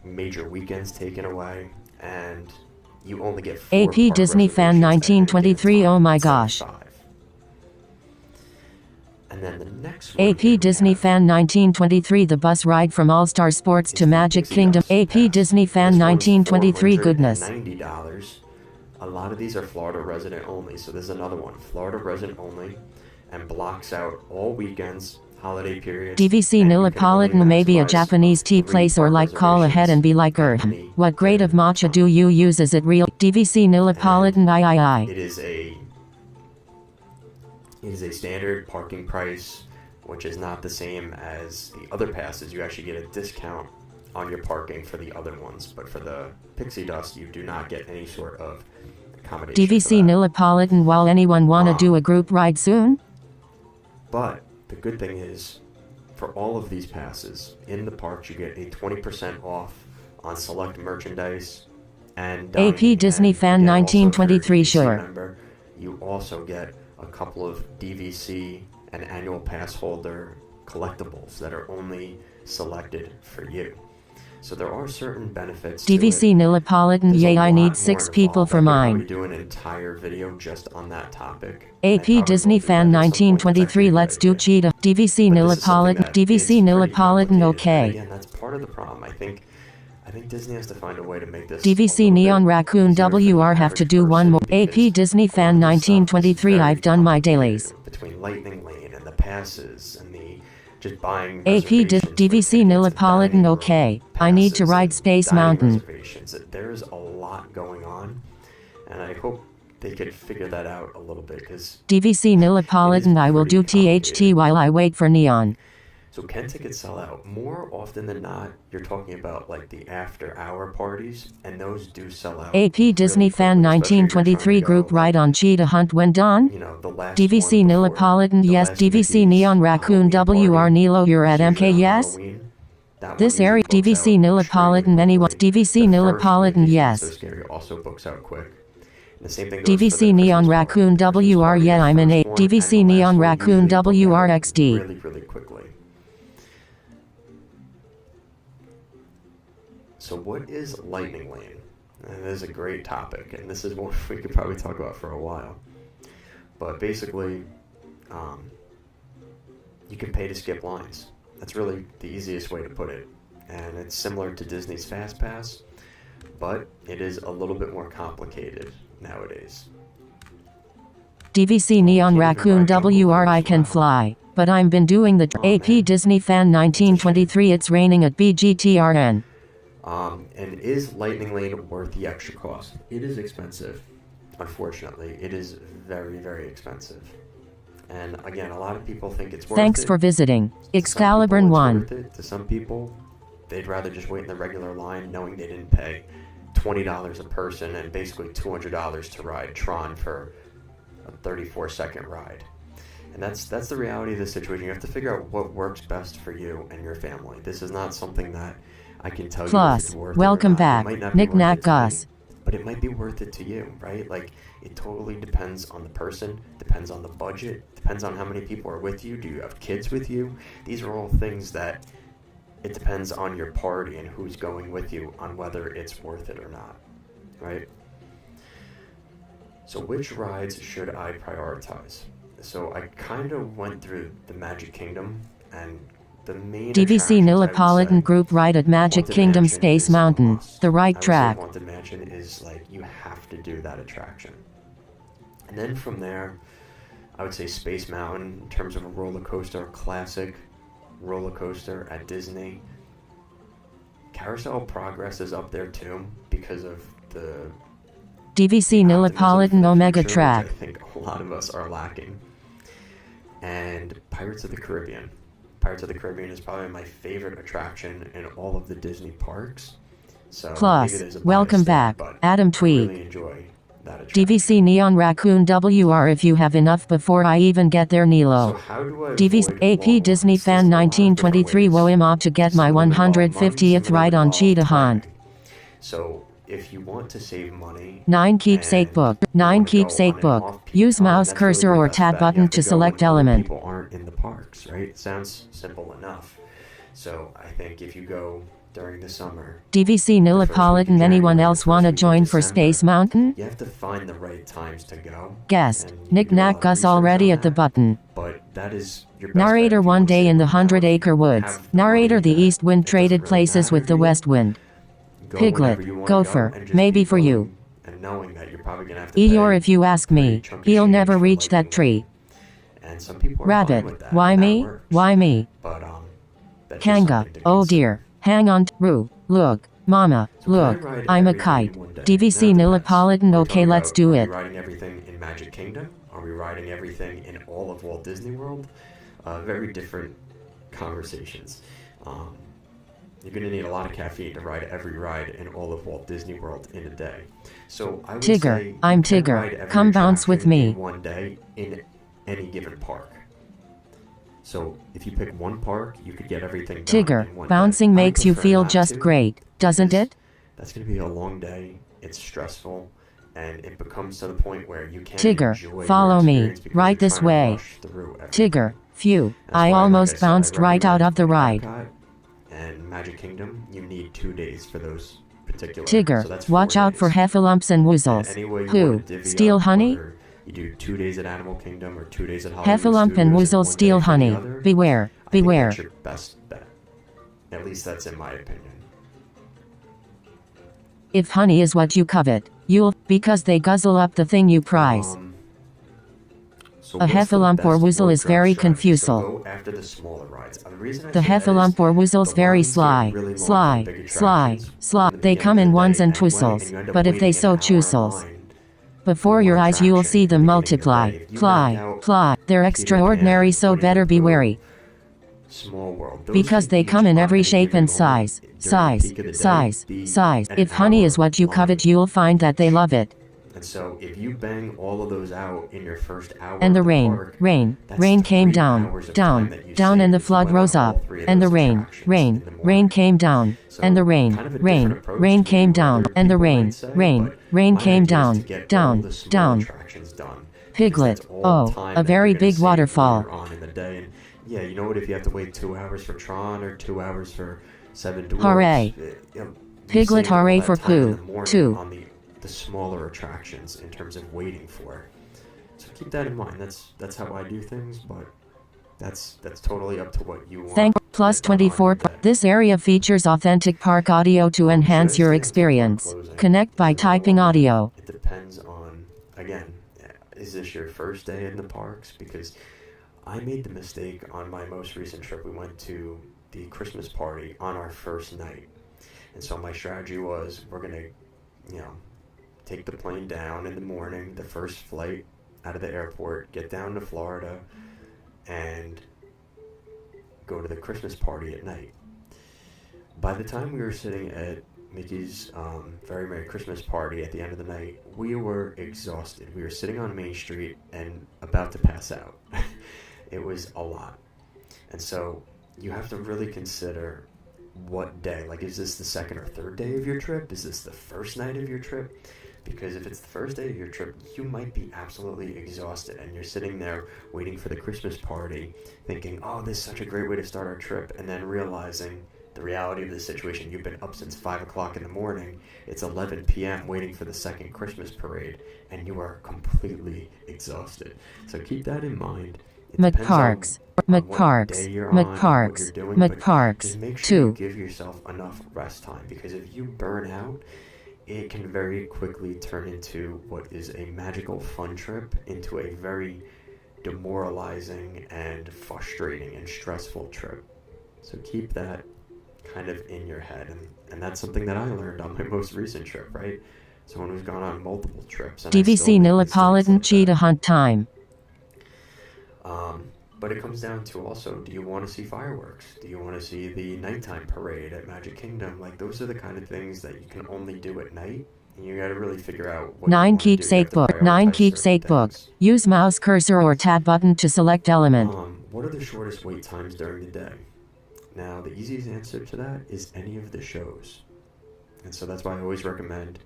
major weekends taken away, and you only get 4 AP park Disney Fan reservations at any given 1923. time. Oh my Instead of gosh. 5. And then the next one AP Disney Fan 1923. The bus ride from All Star Sports to Magic Kingdom. AP Disney Fan 1923. Goodness. $90. A lot of these are Florida resident only, so there's another one, Florida resident only, and blocks out all weekends, holiday periods. DVC Neapolitan, maybe a Japanese tea place, or like call ahead and be like, what grade of matcha do you use? Is it real? DVC Neapolitan III. It is a standard parking price, which is not the same as the other passes. You actually get a discount on your parking for the other ones, but for the Pixie Dust, you do not get any sort of accommodation. DVC Nilipolitan. While anyone wanna do a group ride soon? But the good thing is, for all of these passes in the parks, you get a 20% off on select merchandise and AP Disney Fan 1923. Sure. Member, you also get a couple of DVC and annual pass holder collectibles that are only selected for you. So there are certain benefits. DVC Nilipolitan. Yay, I need 6 people for mine. Do an entire video just on that topic. AP Disney Fan 1923. Let's do cheetah. DVC Nilipolitan. DVC Nilipolitan. Okay. Again, that's part of the problem. I think Disney has to find a way to make this. DVC Neon Raccoon WR. Have to do one more. AP Disney Fan 1923. I've done my dailies. Between Lightning Lane and the passes and the just buying AP DVC Nilipolitan. Okay. I need to ride Space Mountain. There's a lot going on, and I hope they could figure that out a little bit, because DVC Nilipolitan. I will do THT while I wait for Neon. So can tickets sell out? More often than not, you're talking about like the after-hour parties, and those do sell out. AP Disney Fan 1923 group ride on Cheetah Hunt when done? You know, the last DVC Nilipolitan. Yes. DVC Neon Raccoon WR. Nilo, you're at MK. Yes. This area. DVC Nilipolitan. Anyone? DVC Nilipolitan. Yes. So scary. Also books out quick. The same thing DVC Neon Raccoon WR. Yeah, I'm in 8. DVC Neon Raccoon WRXD. Really quickly. So what is Lightning Lane? And this is a great topic, and this is one we could probably talk about for a while. But basically, you can pay to skip lines. That's really the easiest way to put it. And it's similar to Disney's Fast Pass, but it is a little bit more complicated nowadays. DVC Neon Raccoon WR. I can fly, but I've been doing the AP Disney Fan 1923. It's raining at BGTRN. And is Lightning Lane worth the extra cost? It is expensive. Unfortunately, it is very, very expensive. And again, a lot of people think it's worth it. Thanks for visiting. Excalibur 1. To some people, they'd rather just wait in the regular line knowing they didn't pay $20 a person and basically $200 to ride Tron for a 34-second ride. And that's the reality of the situation. You have to figure out what works best for you and your family. This is not something that I can tell you if it's worth it or not. Welcome back, Nick Nack Gus. But it might be worth it to you, right? Like, it totally depends on the person, depends on the budget, depends on how many people are with you. Do you have kids with you? These are all things that it depends on your party and who's going with you on whether it's worth it or not, right? So which rides should I prioritize? So I kind of went through the Magic Kingdom, and the main DVC Nilipolitan group ride at Magic Kingdom Space Mountain, the right track. Haunted Mansion is like, you have to do that attraction. And then from there, I would say Space Mountain in terms of a roller coaster, classic roller coaster at Disney. Carousel Progress is up there too because of the DVC Nilipolitan Omega track. I think a lot of us are lacking. And Pirates of the Caribbean. Pirates of the Caribbean is probably my favorite attraction in all of the Disney parks. So Plus, welcome back, Adam Tweed. Really enjoy that attraction. DVC Neon Raccoon WR. If you have enough before I even get there, Nilo. So how do I DVC AP Disney Fan 1923. Whoa, I'm up to get my 150th ride on Cheetah Hunt. So if you want to save money, 9 keepsake book. 9 keepsake book. Use mouse cursor or tab button to select element. People aren't in the parks, right? It sounds simple enough. So I think if you go during the summer, DVC Nilipolitan. Anyone else wanna join for Space Mountain? you have to find the right times to go. Guest, and Nick do a lot Nack of Gus research already on at the that. button. But that is your best Narrator bet if you one want to day in the save 100-acre woods. have the Narrator money the that East Wind it traded doesn't really places with matter the to you. West Wind. Go whenever Piglet, you wanna Gopher, go and just maybe be for you. going and knowing that you're probably gonna have to Eeyore, pay if you ask a pretty me, chunk of he'll change never for reach that Lightning tree. Lane. And some people are Rabbit, fine with that. why and that me? works. Why me? But that's just Kanga, something to oh consider. dear, hang on, Roo, look, mama, So can I look, ride I'm a everything kite. in one day? DVC Now it depends. Nilipolitan. Are we Okay, talking let's about, do are it. we riding everything in Magic Kingdom? Are we riding everything in all of Walt Disney World? Very different conversations. you're going to need a lot of caffeine to ride every ride in all of Walt Disney World in a day. So I would Tigger, say I'm you can Tigger. ride every Come bounce with attraction me. in one day in any given park. So if you pick one park, you could get everything done Tigger, in one bouncing day. makes you I prefer feel not just to, great, doesn't because it? that's going to be a long day. It's stressful, and it becomes to the point where you can't Tigger, enjoy follow your me, experience because right you're this trying to way. rush through everything. Tigger, phew, That's I why, almost like I said, bounced I right out of the recommend ride. Epcot and Magic Kingdom. You need 2 days for those particular. Tigger, So that's watch 4 out for days. heffalumps and And woozles. any way you Who? want to divvy Steal up, honey? whether you do 2 days at Animal Kingdom or 2 days at Hollywood Heffalump and Studios woozles one steal day for the honey. other, Beware, I think beware. that's your best bet. At least that's in my opinion. If honey is what you covet, you'll, because they guzzle up the thing you prize. So A what's the heffalump or best woozle road is drop very strategy? So confusal. go after the smaller rides. The reason I The say that is heffalump or woozle's the very lines get sly, really long for sly, the big sly, attractions sly. in the They beginning come of in the ones day and anyway, twistles, and you end up but if they waiting an so hour in choosels. line Before for your one eyes you will attraction see at the them beginning of the multiply, day. If you fly, knock out fly. They're Peter extraordinary, Pan, so Winnie better the be Pooh, wary. Small World, those Because can they each come in on every any shape given and size, moment during the size, peak of the day size, be size. an If honey is hour what you line. covet, you'll find that they love it. And so if you bang all of those out in your first hour And the of the rain, park, rain, that's rain came 3 down, hours of down, time that you down, and the saved if you flood went on rose all up. 3 of And the those rain, attractions rain, in the rain morning. came down. So And the rain, kind of a rain, different approach rain to came maybe what down. other And the people rain, might say, rain, but rain my came idea is to down, get all down, the small down. attractions done. Because Piglet, that's all oh, time a that very you're gonna big save waterfall. later on in the day. And yeah, you know what? If you have to wait 2 hours for Tron or 2 hours for Seven Dwarfs, Hooray. you Piglet, saved all hooray that for time in the Pooh, morning too. on the smaller attractions in terms of waiting for. So keep that in mind. That's how I do things, but that's totally up to what you want. Thank plus 24. This area features authentic park audio to enhance your experience. Connect by typing audio. It depends on, again, is this your first day in the parks? Because I made the mistake on my most recent trip. We went to the Christmas party on our first night. And so my strategy was we're going to, take the plane down in the morning, the first flight out of the airport, get down to Florida, and go to the Christmas party at night. By the time we were sitting at Mickey's Very Merry Christmas party at the end of the night, we were exhausted. We were sitting on Main Street and about to pass out. It was a lot. And so you have to really consider what day. Like, is this the second or third day of your trip? Is this the first night of your trip? Because if it's the first day of your trip, you might be absolutely exhausted, and you're sitting there waiting for the Christmas party, thinking, oh, this is such a great way to start our trip, and then realizing the reality of the situation. You've been up since 5 o'clock in the morning, it's 11 p.m. waiting for the second Christmas parade, and you are completely exhausted. So keep that in mind. MCPARKS, MCPARKS, MCPARKS, MCPARKS, just make sure 2. you give yourself enough rest time, because if you burn out, it can very quickly turn into what is a magical fun trip into a very demoralizing and frustrating and stressful trip. So keep that kind of in your head, and that's something that I learned on my most recent trip, right? Someone who's gone on multiple trips. And DVC Nilipolitan Cheetah Hunt time. But it comes down to also, do you want to see fireworks? Do you want to see the nighttime parade at Magic Kingdom? Like, those are the kind of things that you can only do at night. And you got to really figure out what 9 you want to do. You have keepsake to book. 9 prioritize keepsake certain book. things. Use mouse cursor or tab button to select element. What are the shortest wait times during the day? Now, the easiest answer to that is any of the shows. And so that's why I always recommend,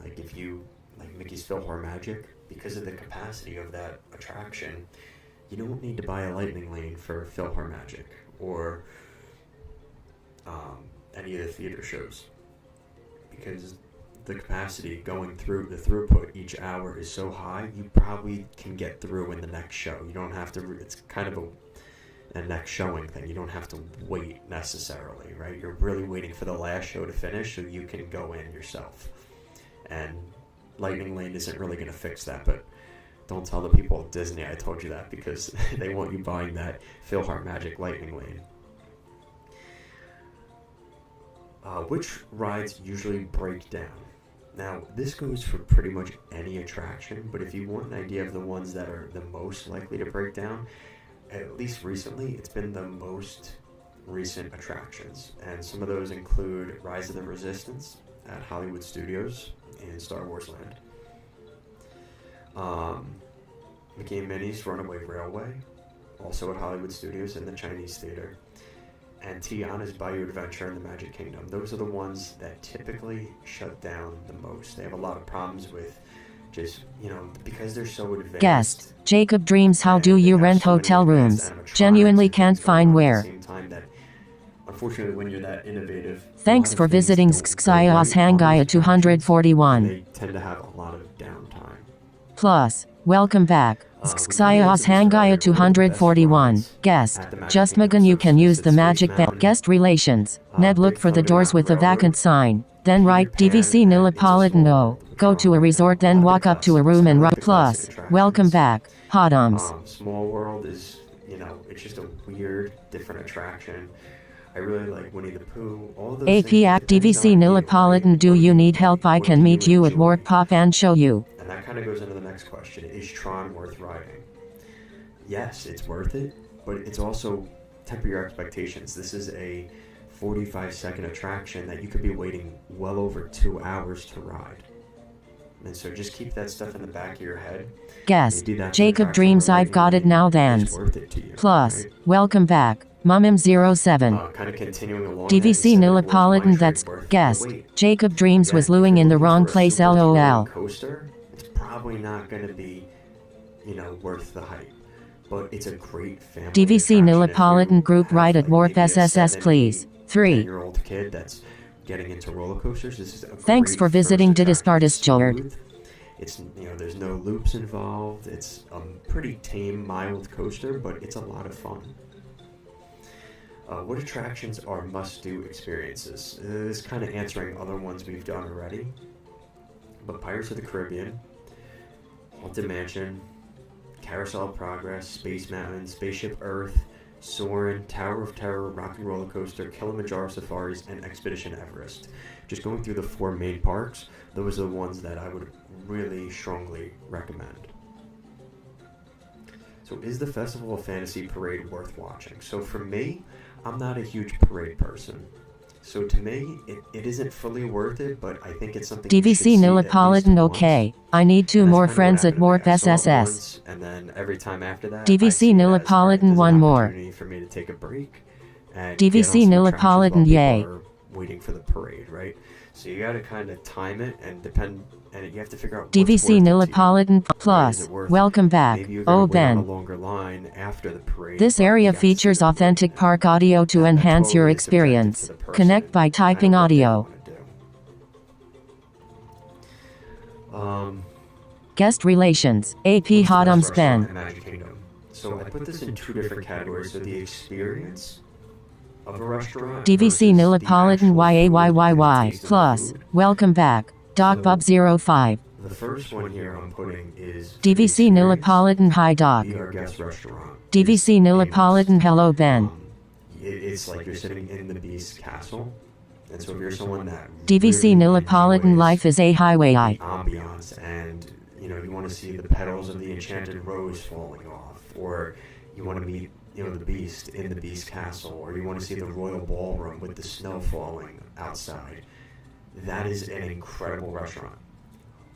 like, if you like Mickey's PhilharMagic, because of the capacity of that attraction, you don't need to buy a lightning lane for PhilharMagic or any of the theater shows, because the capacity going through the throughput each hour is so high, you probably can get through in the next show. You don't have to, it's kind of a next showing thing. You don't have to wait necessarily, right? You're really waiting for the last show to finish so you can go in yourself. And Lightning Lane isn't really going to fix that, but don't tell the people at Disney I told you that, because they want you buying that PhilharMagic Lightning Lane. Which rides usually break down? Now, this goes for pretty much any attraction, but if you want an idea of the ones that are the most likely to break down, at least recently, it's been the most recent attractions, and some of those include Rise of the Resistance at Hollywood Studios in Star Wars Land, Mickey and Minnie's Runaway Railway, also at Hollywood Studios in the Chinese Theater, and Tiana's Bayou Adventure in the Magic Kingdom. Those are the ones that typically shut down the most. They have a lot of problems with just, because they're so advanced. Guest, Jacob dreams how do you rent hotel rooms? Genuinely can't find where. Unfortunately, when you're that innovative. Thanks for visiting Xxiaos Hangaya 241. They tend to have a lot of downtime. Plus, welcome back. Xxiaos Hangaya 241. Guest, just Megan you can use the magic bell. Guest relations. Ned look for the doors with the vacant sign. Then write DVC Nilipolitan O. Go to a resort then walk up to a room and write plus. Welcome back. Hotums. Small World is, it's just a weird, different attraction. I really like Winnie the Pooh. All those AP Act DVC Nilipolitan. Do you need help? I can meet you at Warp Pop and show you. And that kind of goes into the next question. Is Tron worth riding? Yes, it's worth it, but it's also temper your expectations. This is a 45-second attraction that you could be waiting well over 2 hours to ride. And so just keep that stuff in the back of your head. Guest, Jacob dreams I've got it now then. Plus, right? Welcome back. Mumim07. Kind of continuing along. DVC Nilipolitan. That's guest. Jacob dreams was looing in the wrong place. LOL. Coaster, it's probably not going to be, worth the hype. But it's a great family. DVC Nilipolitan group ride at Warp SSS please. 3. 10-year-old kid that's getting into roller coasters. This is a Thanks for visiting Didispartis Jord. It's there's no loops involved. It's a pretty tame, mild coaster, but it's a lot of fun. What attractions are must-do experiences? This is kind of answering other ones we've done already. But Pirates of the Caribbean, Haunted Mansion, Carousel of Progress, Space Mountain, Spaceship Earth, Soarin', Tower of Terror, Rock and Roller Coaster, Kilimanjaro Safaris, and Expedition Everest. Just going through the 4 main parks, those are the ones that I would really strongly recommend. So is the Festival of Fantasy parade worth watching? So for me, I'm not a huge parade person. So to me, it isn't fully worth it, but I think it's something DVC Nilipolitan. Okay, I need 2 more friends at Warp SSS. And then every time after that, DVC Nilipolitan. 1 more. For me to take a break. And DVC Nilipolitan. Yay. Waiting for the parade, right? So you got to kind of time it and you have to figure out. DVC Nilipolitan Plus. Welcome back. Oh Ben. After the parade, this area features authentic park audio to enhance your experience. Connect by typing audio. Guest relations. AP Hotums Ben. So I put this in 2 different categories. So the experience of a restaurant. DVC Nilipolitan YAYYY. Plus. Welcome back. Doc Bub 05. The first one here I'm putting is DVC Nilipolitan. Hi Doc. Be Our Guest restaurant. DVC Nilipolitan. Hello Ben. It's like you're sitting in the Beast Castle. And so if you're someone that DVC Nilipolitan life is a highway. Ambiance, and you want to see the petals of the enchanted rose falling off, or you want to meet the Beast in the Beast Castle, or you want to see the Royal Ballroom with the snow falling outside. That is an incredible restaurant.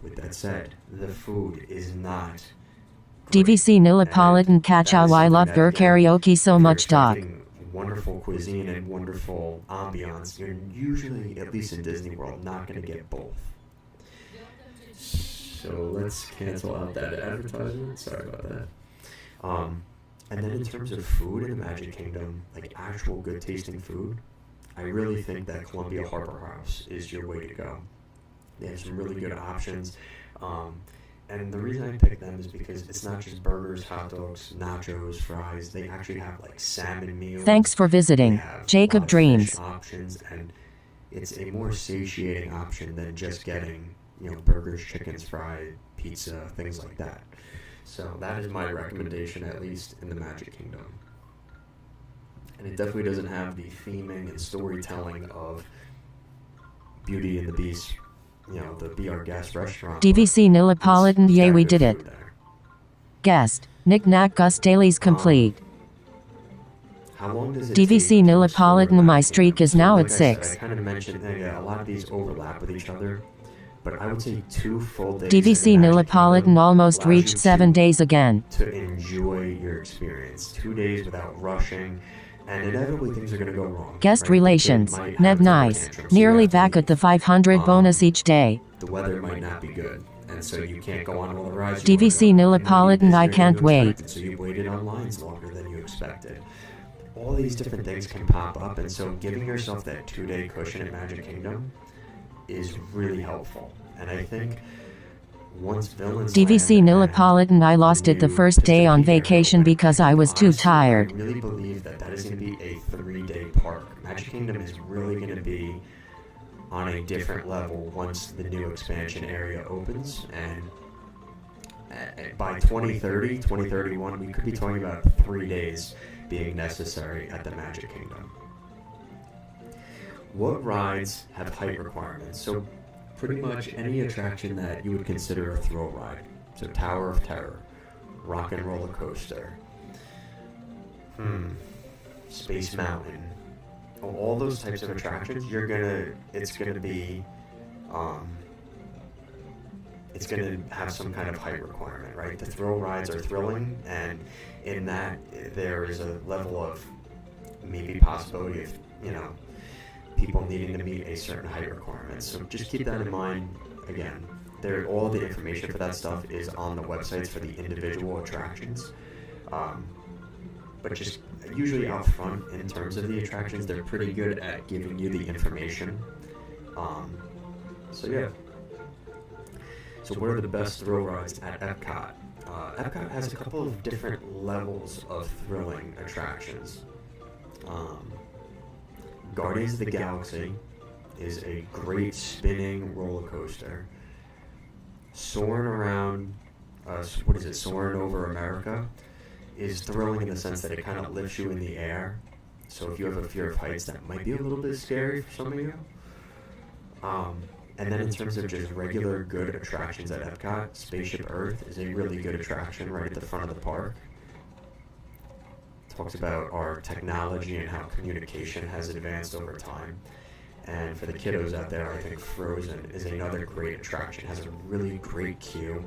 With that said, the food is not great. DVC Nilipolitan Kachow. I love Burr karaoke so much Doc. Wonderful cuisine and wonderful ambiance. You're usually, at least in Disney World, not going to get both. So let's cancel out that advertisement. Sorry about that. And then in terms of food in the Magic Kingdom, like actual good tasting food, I really think that Columbia Harbor House is your way to go. They have some really good options. And the reason I picked them is because it's not just burgers, hot dogs, nachos, fries. They actually have like salmon meals. Thanks for visiting. Jacob Dreams. Options, and it's a more satiating option than just getting, burgers, chickens, fried, pizza, things like that. So that is my recommendation, at least in the Magic Kingdom. And it definitely doesn't have the theming and storytelling of Beauty and the Beast, the Be Our Guest restaurant. DVC Nilipolitan. Yay, we did it. Guest. Knick Knack Gus Dailies complete. how long does it DVC take to Neapolitan. restore My Magic streak Kingdom? is So now like at I said, 6. I kind of mentioned that a lot of these overlap with each other, but I would say 2 full days DVC in Magic Neapolitan Kingdom almost allows reached you 7 days again. to enjoy your experience. 2 days without rushing, and inevitably things are going to go wrong. Guest right? The kid relations. might Ned have temper nice. tantrums, so you Nearly have to back at the leave. 500 bonus each day. The weather might not be good, and so you can't go on all the rides. DVC Neapolitan. I can't wait. So you waited on lines longer than you expected. All these different things can pop up, and so giving yourself that 2-day cushion at Magic Kingdom is really helpful. And I think once Villains DVC Land Neapolitan. I lost it the first day on vacation because I was too tired. I really believe that is going to be a 3-day park. Magic Kingdom is really going to be on a different level once the new expansion area opens, and by 2030, 2031, we could be talking about 3 days being necessary at the Magic Kingdom. What rides have height requirements? So pretty much any attraction that you would consider a thrill ride. So Tower of Terror, Rock and Roller Coaster, Space Mountain, all those types of attractions, it's gonna have some kind of height requirement, right? The thrill rides are thrilling, and in that there is a level of maybe possibility of, people needing to meet a certain height requirement. So just keep that in mind. Again, all the information for that stuff is on the websites for the individual attractions. But just usually out front in terms of the attractions, they're pretty good at giving you the information. So yeah. So what are the best thrill rides at Epcot? Epcot has a couple of different levels of thrilling attractions. Guardians of the Galaxy is a great spinning roller coaster. Soaring around, Soaring Over America is thrilling in the sense that it kind of lifts you in the air. So if you have a fear of heights, that might be a little bit scary for some of you. And then in terms of just regular good attractions at Epcot, Spaceship Earth is a really good attraction right at the front of the park. It talks about our technology and how communication has advanced over time. And for the kiddos out there, I think Frozen is another great attraction. It has a really great queue.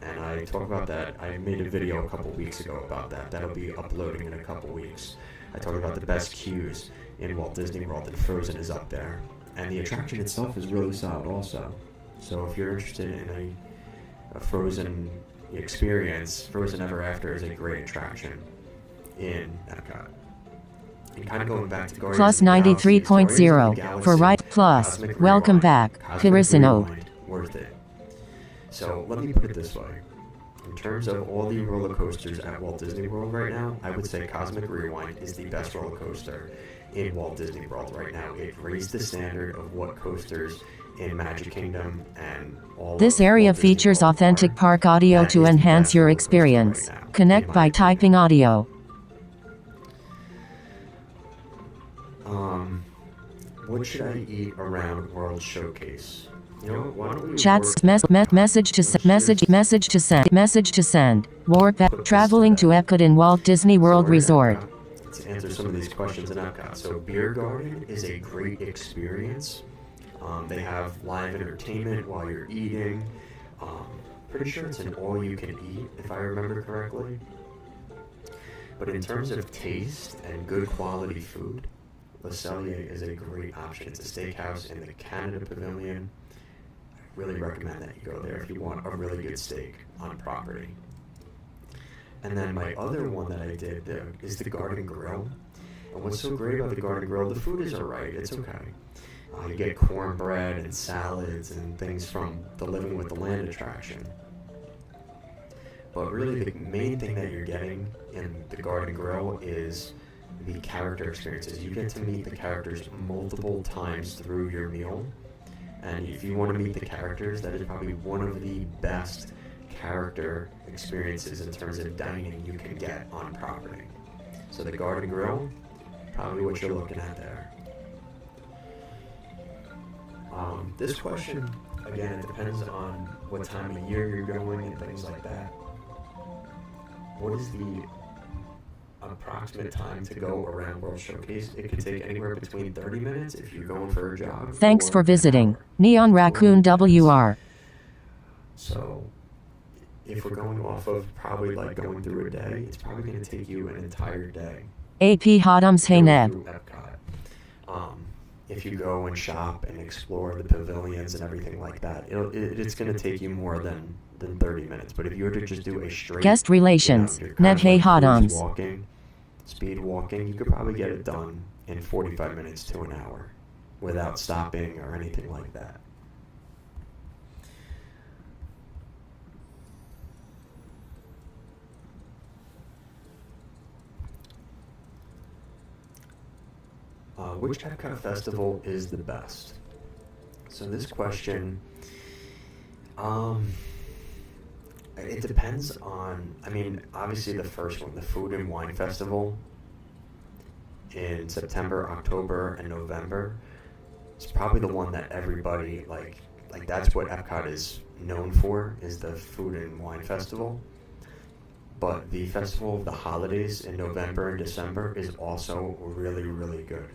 And I talk about that. I made a video a couple weeks ago about that. That'll be uploading in a couple weeks. I talk about the best queues in Walt Disney World, and Frozen is up there. And the attraction itself is really solid also. So if you're interested in a Frozen experience, Frozen Ever After is a great attraction in Epcot. And kind of going back to Guardians Plus of the Galaxy, 93.0 for right plus. Cosmic Welcome Rewind, back. Cosmic Kirisino. Rewind, worth it. So let me put it this way. In terms of all the roller coasters at Walt Disney World right now, I would say Cosmic Rewind is the best roller coaster in Walt Disney World right now. It raised the standard of what coasters in Magic Kingdom and all This of area Walt Disney features World authentic are. park audio That to is the enhance best your roller coaster experience. right now, in Connect my by opinion. typing audio. What should I eat around World Showcase? You know, why don't we Chats work- message to send. Warp traveling to Epcot in Walt Disney World So we're at Resort. Epcot to answer some of these questions in Epcot. So Beer Garden is a great experience. They have live entertainment while you're eating. Pretty sure it's an all-you-can-eat, if I remember correctly. But in terms of taste and good quality food, Le Cellier is a great option. It's a steakhouse in the Canada Pavilion. I really recommend that you go there if you want a really good steak on property. And then my other one that I did is the Garden Grill. And what's so great about the Garden Grill, the food is alright, it's okay. You get cornbread and salads and things from the Living with the Land attraction. But really the main thing that you're getting in the Garden Grill is the character experiences. You get to meet the characters multiple times through your meal. And if you want to meet the characters, that is probably one of the best character experiences in terms of dining you can get on property. So the Garden Grill, probably what you're looking at there. This question, again, it depends on what time of year you're going and things like that. What is the approximate time to go around World Showcase, it could take anywhere between 30 minutes if you're going for a jog. Thanks or for an visiting. hour, Neon 40 Raccoon minutes. WR. So if we're going off of probably like going through a day, it's probably going to take you an entire day. AP Hodams to go Hayneb. through Epcot. If you go and shop and explore the pavilions and everything like that, it's going to take you more than 30 minutes. But if you were to just do a straight Guest relations. you're kind Ned of Hay like cruise Hodams. walking, speed walking, you could probably get it done in 45 minutes to an hour without stopping or anything like that. Which Epcot festival is the best? So this question, it depends on, I mean, obviously the first one, the Food and Wine Festival in September, October, and November, it's probably the one that everybody, like that's what Epcot is known for, is the Food and Wine Festival. But the Festival of the Holidays in November and December is also really, really good.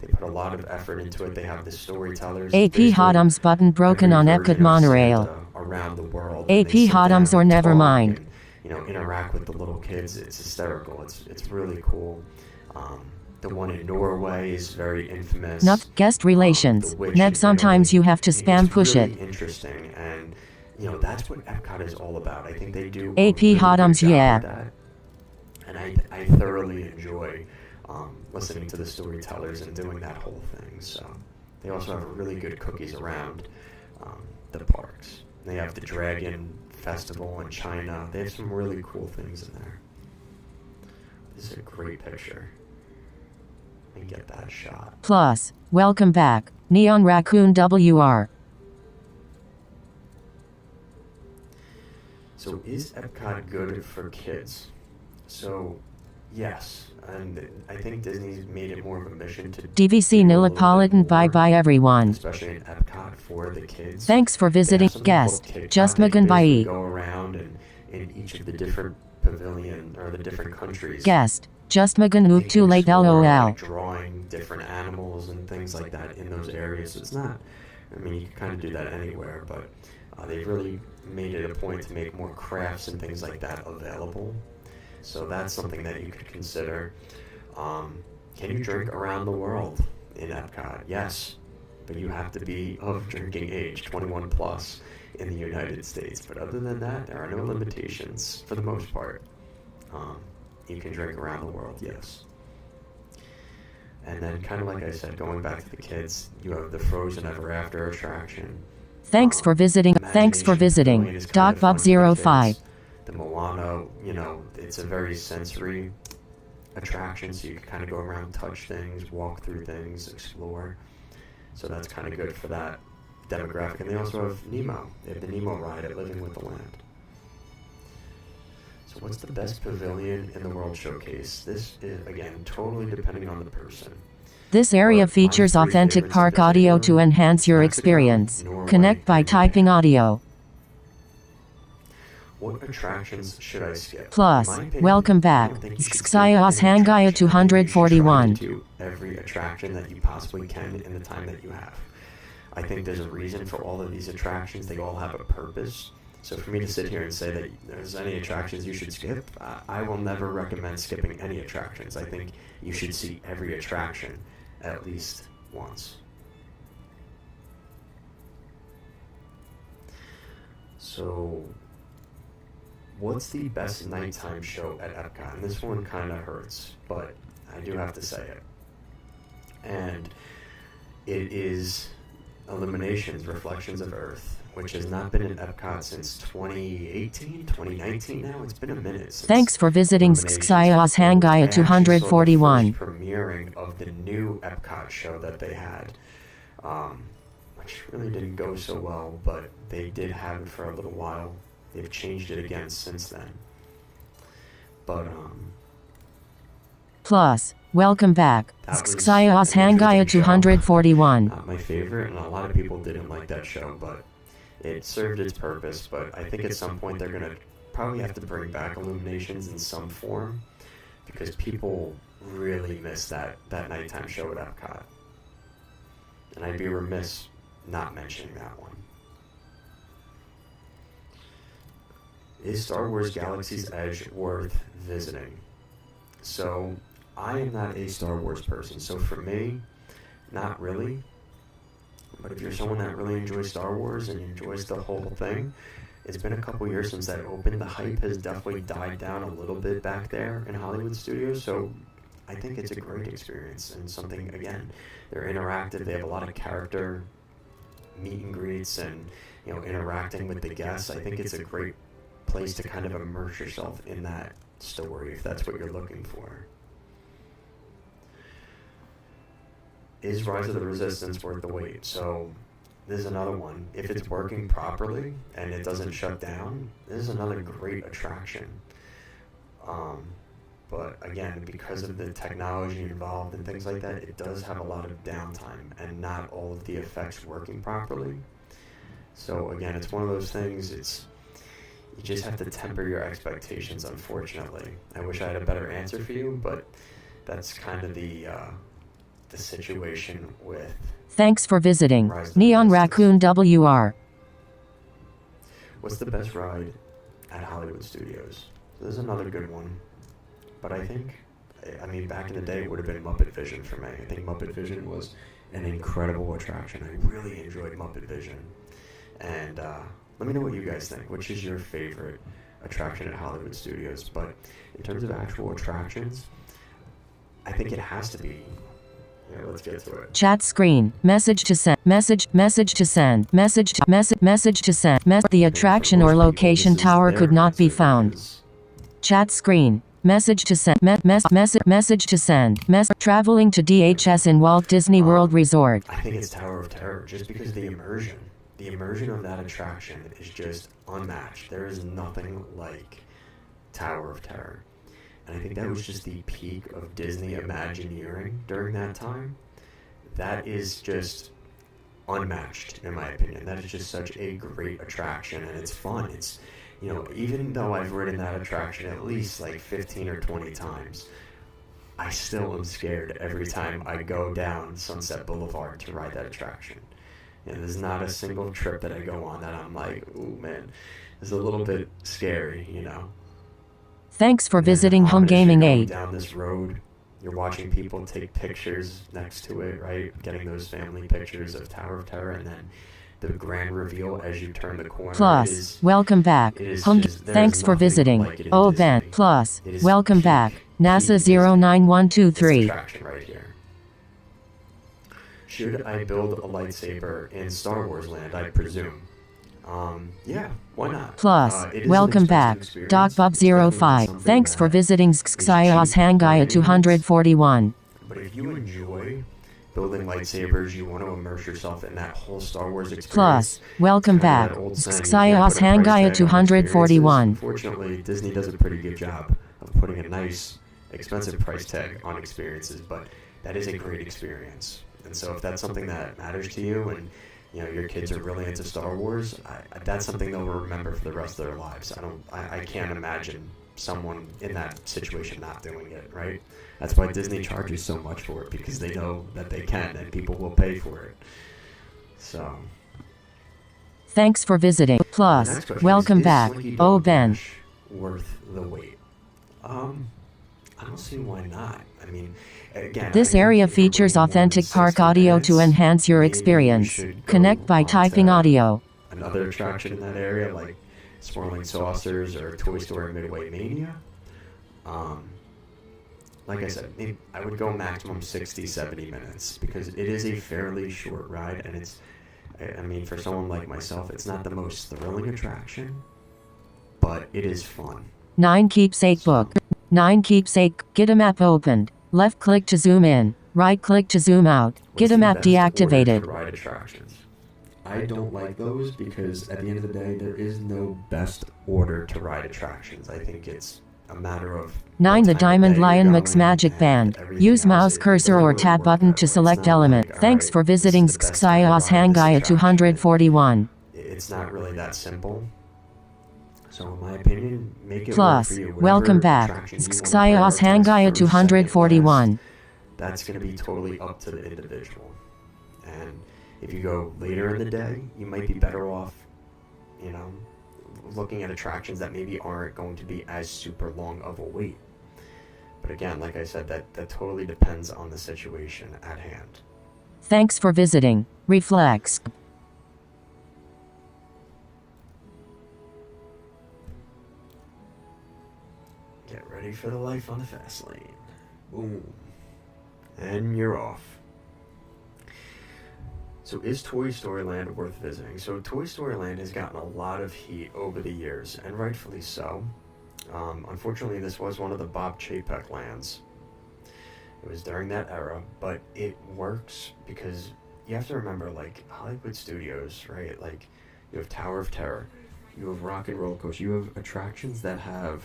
They put a lot of effort into it. They have the storytellers. AP Hodams button broken on Epcot monorail. Around the world. AP Hodams or never mind. And, you know, interact with the little kids. It's hysterical. It's really cool. The one in Norway is very infamous. Not guest relations. Ned, sometimes you have to spam push really it. Interesting, and you know that's what Epcot is all about. I think they do AP a really Hodams, good job yeah. with that. And I thoroughly enjoy listening to the storytellers and doing that whole thing. So they also have really good cookies around the parks. They have the Dragon Festival in China. They have some really cool things in there. This is a great picture. And get that shot. Plus, welcome back, Neon Raccoon WR. So is Epcot good for kids? So, yes. And I think Disney's made it more of a mission to DVC do a little bit Nilipolitan more, bye bye everyone. especially in Epcot for the kids. Thanks for They have visiting, something guest. called TikTok Just that you Magan basically Bye. go around and in each of the different pavilion or the different countries. Guest. Just Magan They Mook can too late explore, LOL. like, drawing different animals and things like that in those areas. So it's not, I mean, you can kind of do that anywhere, but they've really made it a point to make more crafts and things like that available. So that's something that you could consider. Can you drink around the world in Epcot? Yes, but you have to be of drinking age, 21 plus, in the United States. But other than that, there are no limitations for the most part. You can drink around the world, yes. And then, kind of like I said, going back to the kids, you have the Frozen Ever After attraction. Thanks for visiting. Thanks for visiting. DocBob05. The Moana, you know, it's a very sensory attraction, so you can kind of go around, touch things, walk through things, explore. So that's kind of good for that demographic. And they also have Nemo. They have the Nemo ride at Living with the Land. So what's the best pavilion in the World Showcase? This is, again, totally depending on the person. This area features authentic park audio to enhance your experience. Connect by typing audio. What attractions should I skip? Plus, In my opinion, welcome I back. don't think you should skip Xayos any Hangaya attraction. I think you should try to 241. do every attraction that you possibly can in the time that you have. I think there's a reason for all of these attractions. They all have a purpose. So for me to sit here and say that there's any attractions you should skip, I will never recommend skipping any attractions. I think you should see every attraction at least once. So, what's the best nighttime show at Epcot? And this one kind of hurts, but I do have to say it. And it is Illuminations, Reflections of Earth, which has not been in Epcot since 2018, 2019 now. It's been a minute since Thanks for visiting Illuminations Xayos was closed. Hangaya I actually saw the 241. first premiering of the new Epcot show that they had, which really didn't go so well, but they did have it for a little while. They've changed it again since then. But, Plus, welcome back. that was Xayos an Hangaya interesting show. 241. Not my favorite, and a lot of people didn't like that show, but it served its purpose. But I think at some point they're going to probably have to bring back Illuminations in some form, because people really miss that nighttime show at Epcot. And I'd be remiss not mentioning that one. Is Star Wars Galaxy's Edge worth visiting? So, I am not a Star Wars person, so for me, not really. But if you're someone that really enjoys Star Wars and enjoys the whole thing, it's been a couple years since that opened. The hype has definitely died down a little bit back there in Hollywood Studios, so I think it's a great experience and something, again, they're interactive. They have a lot of character meet and greets and, interacting with the guests. I think it's a great place to kind of immerse yourself in that story if that's what you're looking for. Is Rise of the Resistance worth the wait? So this is another one. If it's working properly and it doesn't shut down, this is another great attraction. But again, because of the technology involved and things like that, it does have a lot of downtime and not all of the effects working properly. So again, it's one of those things, you just have to temper your expectations, unfortunately. I wish I had a better answer for you, but that's kind of the situation with... Thanks for visiting. Neon Raccoon WR. What's the best ride at Hollywood Studios? There's another good one. But I think, back in the day, it would have been Muppet Vision for me. I think Muppet Vision was an incredible attraction. I really enjoyed Muppet Vision. And let me know what you guys think. Which is your favorite attraction at Hollywood Studios? But in terms of actual attractions, I think it has to be... let's get to it. Chat screen. Message to send. Message to send. Message to send. The attraction or location tower could not be found. Chat screen. Message to send. Message to send. Traveling to DHS in Walt Disney World Resort. I think it's Tower of Terror, just because the immersion of that attraction is just unmatched. There is nothing like Tower of Terror. And I think that was just the peak of Disney Imagineering during that time. That is just unmatched, in my opinion. That is just such a great attraction, and it's fun. It's, even though I've ridden that attraction at least like 15 or 20 times, I still am scared every time I go down Sunset Boulevard to ride that attraction. There's not a single trip that I go on that I'm like, ooh, man, it's a little bit scary, Thanks for visiting Home Gaming 8. Down this road, you're watching people take pictures next to it, right? Getting those family pictures of Tower of Terror, and then the grand reveal as you turn the corner. Plus, welcome back. Thanks for visiting. Ben. Plus, welcome back. NASA 09123. Right here. Should I build a lightsaber in Star Wars Land? I presume. Yeah, why not? Plus, welcome back. DocBub05. Thanks for visiting Xayas Hangaya 241. But if you enjoy building lightsabers, you want to immerse yourself in that whole Star Wars experience. Plus, welcome back. Xayas Hangaya 241. Unfortunately, Disney does a pretty good job of putting a nice, expensive price tag on experiences, but that is a great experience. And so if that's something that matters to you, and your kids are really into Star Wars, that's something they'll remember for the rest of their lives. I can't imagine someone in that situation not doing it, right? That's why Disney charges so much for it, because they know that they can and people will pay for it. So, thanks for visiting. Plus, welcome back. Ben. Worth the wait? I don't see why not. Again, this area features authentic park audio to enhance your experience. Connect by typing audio. Another attraction in that area, like Swirling Saucers or Toy Story Midway Mania. Like I said, I would go maximum 60, 70 minutes, because it is a fairly short ride, and it's, for someone like myself, it's not the most thrilling attraction, but it is fun. 9 keepsake book. 9 keepsake. Get a map opened. Left click to zoom in. Right click to zoom out. Get a map deactivated. Ride attractions. I don't like those because at the end of the day, there is no best order to ride attractions. I think it's a matter of 9 The Diamond Lion Mix Magic Band. Use mouse cursor or tab button to select element. Thanks for visiting Xayas Hangaya 241. It's not really that simple. So in my opinion, make it work for Plus, you. Whatever welcome back. attraction you wanna Xios prioritize Hangaya first, second, 241. last, that's going to be totally up to the individual. And if you go later in the day, you might be better off, you know, looking at attractions that maybe aren't going to be as super long of a wait. But again, like I said, that totally depends on the situation at hand. Thanks for visiting. Reflex. Get ready for the life on the fast lane. Boom. And you're off. So is Toy Story Land worth visiting? So Toy Story Land has gotten a lot of heat over the years, and rightfully so. Unfortunately, this was one of the Bob Chapek lands. It was during that era, but it works because you have to remember, like, Hollywood Studios, right? Like, you have Tower of Terror, you have Rock and Roller Coaster, you have attractions that have,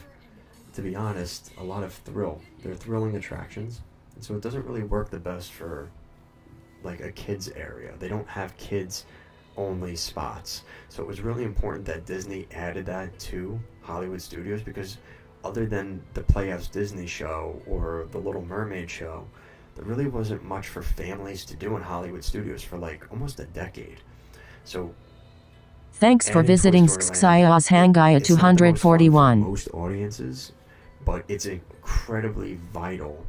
to be honest, a lot of thrill. They're thrilling attractions, and so it doesn't really work the best for, like, a kids area. They don't have kids only spots. So it was really important that Disney added that to Hollywood Studios, because other than the Playhouse Disney show or the Little Mermaid show, there really wasn't much for families to do in Hollywood Studios for like almost a decade. So thanks for visiting Xios Hangaya 241. Most audiences, but it's incredibly vital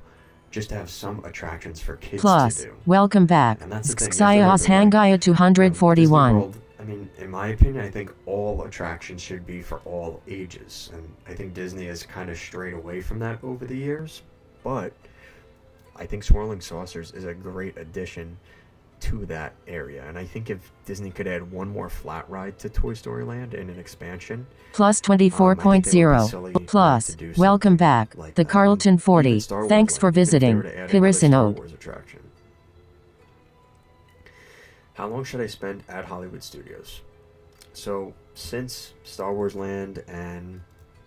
just to have some attractions for kids Plus, to do. welcome back. And that's the thing. Xios Hangaya 241. World, I mean, in my opinion, I think all attractions should be for all ages. And I think Disney has kind of strayed away from that over the years. But I think Swirling Saucers is a great addition to that area. And I think if Disney could add one more flat ride to Toy Story Land in an expansion. Plus 24.0. Plus, welcome back. Like The Carlton 40. Thanks for visiting. Harrisonode. How long should I spend at Hollywood Studios? So, since Star Wars Land and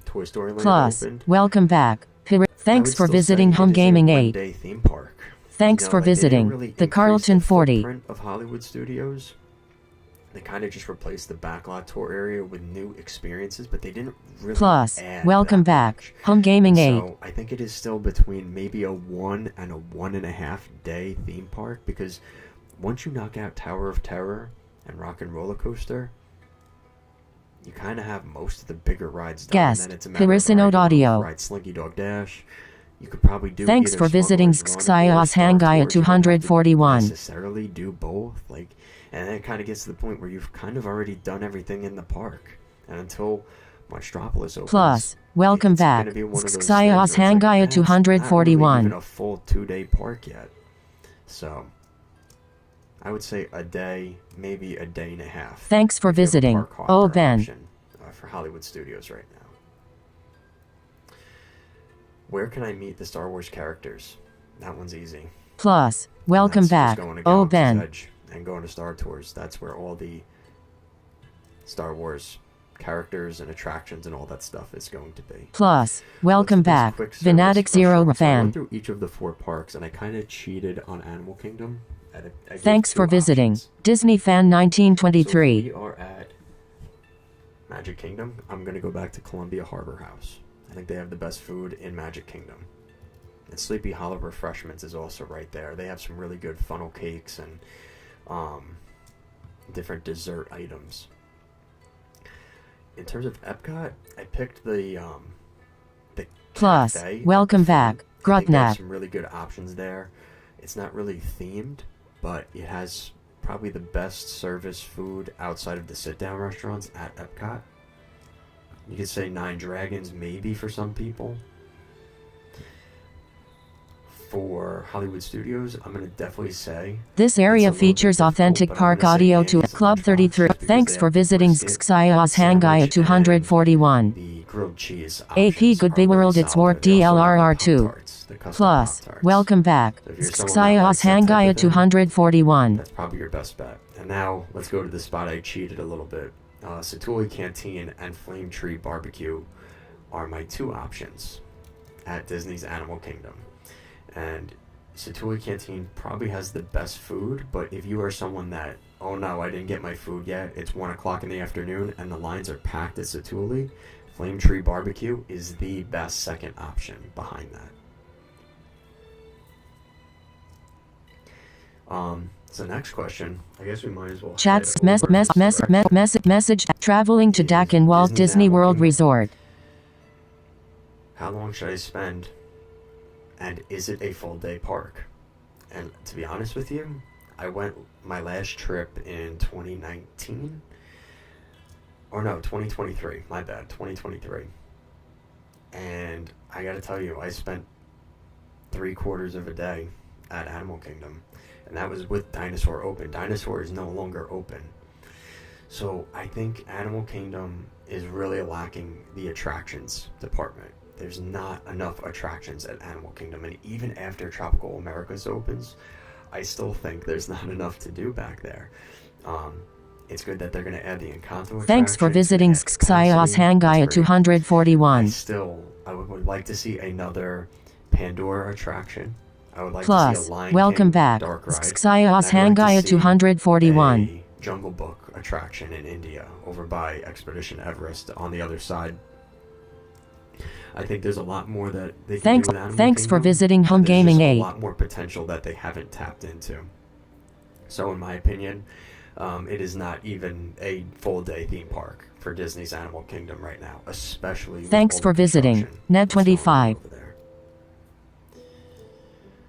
Toy Story Land Plus, opened, welcome back. Thanks for visiting Home Gaming 8. One-day theme park. Thanks for visiting The Carlton 40. Of Hollywood Studios. They kind of just replaced the backlot tour area with new experiences, but they didn't really Plus, add welcome that back. much. Home Gaming 8. So I think it is still between maybe a 1 and a 1.5 day theme park, because once you knock out Tower of Terror and Rock and Roller Coaster, you kind of have most of the bigger rides done. Guest, And then it's a matter of Harrisonode Audio. ride Slinky Dog Dash. You could probably do Thanks either for visiting Smugglers Run or Xios Star Hangaya Tours. You don't have to 241. necessarily do both, like, and then it kind of gets to the point where you've kind of already done everything in the park, and until Monstropolis opens, Plus, welcome it's back. gonna be one of those things Xios where it's like, Hangaya "Man, it's not really 241. even a full 2-day park yet." So I would say a day, maybe a day and a half. Thanks for if you have a visiting. park hopper Oh, Ben. option, for Hollywood Studios right now. Where can I meet the Star Wars characters? That one's easy. Plus, welcome That's back. just going to Oh, Galaxy's Ben. Edge and going to Star Tours. That's where all the Star Wars characters and attractions and all that stuff is going to be. Plus, welcome Let's do back. some quick service Fanatic Zero restaurants. So I Fan. went through each of the 4 parks, and I kind of cheated on Animal Kingdom. I gave Thanks 2 for visiting. options. Disney Fan So 1923. if we are at Magic Kingdom, I'm going to go back to Columbia Harbor House. I think they have the best food in Magic Kingdom. And Sleepy Hollow Refreshments is also right there. They have some really good funnel cakes and different dessert items. In terms of Epcot, I picked the Plus, cafe at welcome the front. back. I think they have Grotnak. some really good options there. It's not really themed, but it has probably the best service food outside of the sit-down restaurants at Epcot. You could say 9 Dragons maybe for some people. For Hollywood Studios, I'm going to definitely say This area features authentic park audio to Club 33. Thanks for visiting Xios Hangaya 241. the grilled cheese AP Goodby World, it's Wart DLRR2. Plus, welcome back. Xios Hangaya 241. That's probably your best bet. And now let's go to the spot I cheated a little bit. Satuli Canteen and Flame Tree Barbecue are my 2 options at Disney's Animal Kingdom. And Satuli Canteen probably has the best food, but if you are someone that, oh no, I didn't get my food yet, it's 1 o'clock in the afternoon and the lines are packed at Satuli, Flame Tree Barbecue is the best second option behind that. So next question, I guess we might as well Chats message traveling to DAC in Walt Disney World Resort. How long should I spend? And is it a full day park? And to be honest with you, I went my last trip in 2019. Or no, 2023. My bad, 2023. And I gotta tell you, I spent 3/4 of a day at Animal Kingdom. And that was with Dinosaur open. Dinosaur is no longer open. So I think Animal Kingdom is really lacking the attractions department. There's not enough attractions at Animal Kingdom. And even after Tropical Americas opens, I still think there's not enough to do back there. It's good that they're going to add the Encanto attraction. Thanks for visiting Xayos Hangaya 241. I would like to see another Pandora attraction. I would like Plus, to see a Lion welcome King back. dark ride. Xayos I'd like to Hangaya see 241. a Jungle Book attraction in India over by Expedition Everest on the other side. I think there's a lot more that they can do with Animal Thanks for Kingdom, visiting Home and there's Gaming just 8. a lot more potential that they haven't tapped into. So in my opinion, it is not even a full day theme park for Disney's Animal Kingdom right now, especially with Thanks all for the visiting construction that's going on Net25. over there.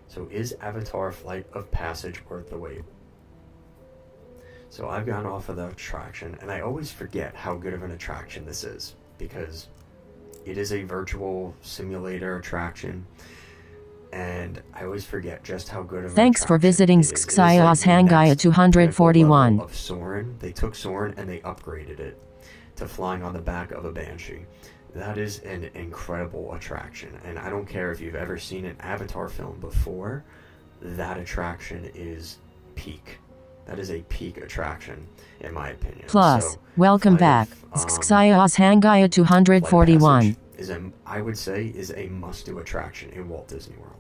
So is Avatar Flight of Passage worth the wait? So I've gone off of the attraction, and I always forget how good of an attraction this is, because it is a virtual simulator attraction, and I always forget just how good of an Thanks for attraction visiting it is. It is Xayos the Hangaya next 241. pinnacle level of Soarin'. They took Soarin' and they upgraded it to flying on the back of a Banshee. That is an incredible attraction, and I don't care if you've ever seen an Avatar film before, that attraction is peak. That is a peak attraction, in my opinion. Plus, So, welcome back. Xayos Hangaya 241. I would say, is a must-do attraction in Walt Disney World.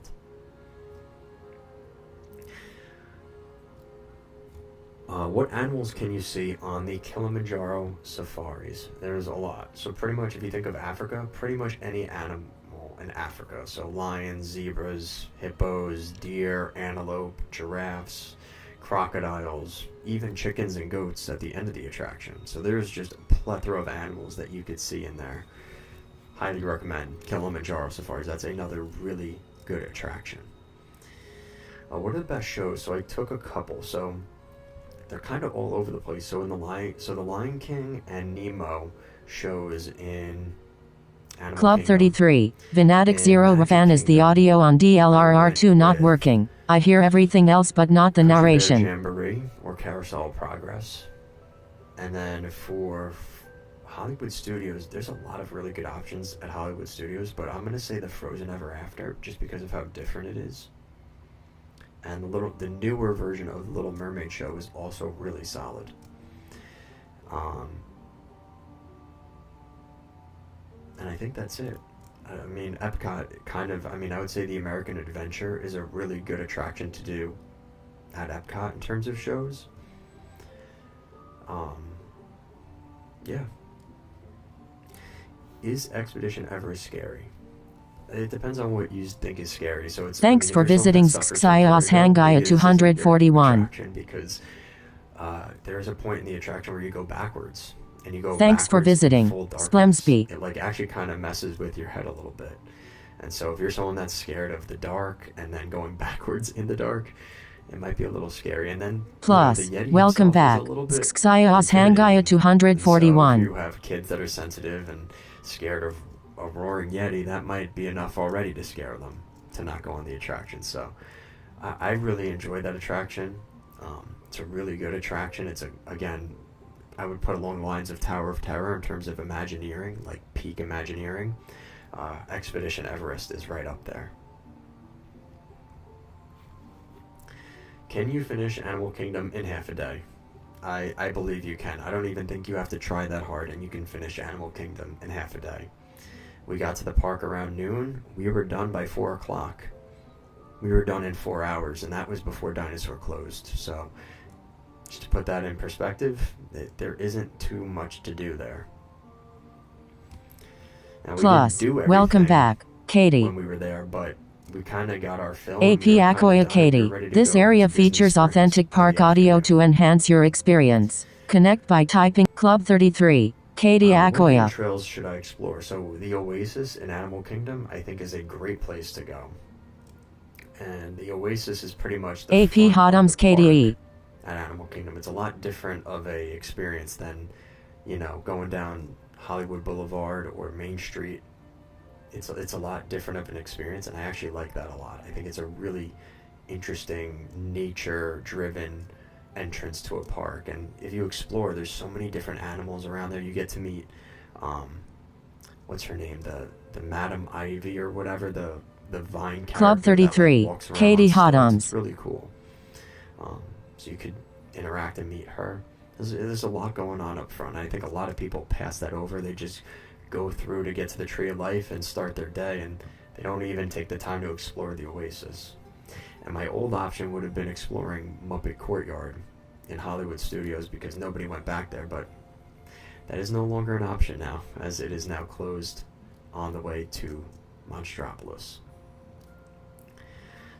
What animals can you see on the Kilimanjaro safaris? There's a lot. So pretty much, if you think of Africa, pretty much any animal in Africa. So lions, zebras, hippos, deer, antelope, giraffes, crocodiles, even chickens and goats at the end of the attraction. So there's just a plethora of animals that you could see in there. Highly recommend Kilimanjaro safaris. That's another really good attraction. What are the best shows? So I took a couple. So they're kind of all over the place. So the Lion King and Nemo shows in Animal Club Kingdom. 33. Vinatic in 0 Magic Rafan is the Kingdom. audio on DLRR2 not working. I hear everything else but not the Country Bear narration. Jamboree or Carousel of Progress. And then for Hollywood Studios, there's a lot of really good options at Hollywood Studios, but I'm going to say the Frozen Ever After just because of how different it is. And the newer version of the Little Mermaid show is also really solid. And I think that's it. I mean, Epcot I would say the American Adventure is a really good attraction to do at Epcot in terms of shows. Yeah. Is Expedition Everest scary? It depends on what you think is scary. So it's Thanks for visiting Xayos Hangaya 241. Because there's a point in the attraction where you go backwards. And you go Thanks for backwards in visiting full darkness. Splemsby. It actually kind of messes with your head a little bit. And so if you're someone that's scared of the dark and then going backwards in the dark, it might be a little scary. And then Plus, the Yeti welcome himself back. is a little bit Xayos intimidating. Hangaya 241. So if you have kids that are sensitive and scared of a roaring Yeti, that might be enough already to scare them to not go on the attraction. So I really enjoyed that attraction. It's a really good attraction. Again, I would put along the lines of Tower of Terror in terms of Imagineering, like peak Imagineering. Expedition Everest is right up there. Can you finish Animal Kingdom in half a day? I believe you can. I don't even think you have to try that hard, and you can finish Animal Kingdom in half a day. We got to the park around noon. We were done by 4 o'clock. We were done in 4 hours, and that was before Dinosaur closed. So just to put that in perspective, there isn't too much to do there. Now, we Plus, didn't do welcome everything back, Katie. when we were there, but we kind of got our film. AP we were kinda Akoya done, we were Katie. ready to This go area to Disney features Springs authentic in the park audio afternoon. to enhance your experience. Connect by typing Club 33, Katie What main Akoya. trails should I explore? So the Oasis in Animal Kingdom, I think, is a great place to go. And the Oasis is pretty much the AP front of Hotums the park KDE. at Animal Kingdom. It's a lot different of a experience than, you know, going down Hollywood Boulevard or Main Street. It's a lot different of an experience, and I actually like that a lot. I think it's a really interesting, nature-driven entrance to a park. And if you explore, there's so many different animals around there. You get to meet, what's her name, the Madam Ivy or whatever, the vine character Club 33, that, like, walks around Katie on stilts. Hotums. It's really cool. So you could interact and meet her. There's a lot going on up front. I think a lot of people pass that over. They just go through to get to the Tree of Life and start their day, and they don't even take the time to explore the Oasis. And my old option would have been exploring Muppet Courtyard in Hollywood Studios, because nobody went back there, but that is no longer an option now, as it is now closed on the way to Monstropolis.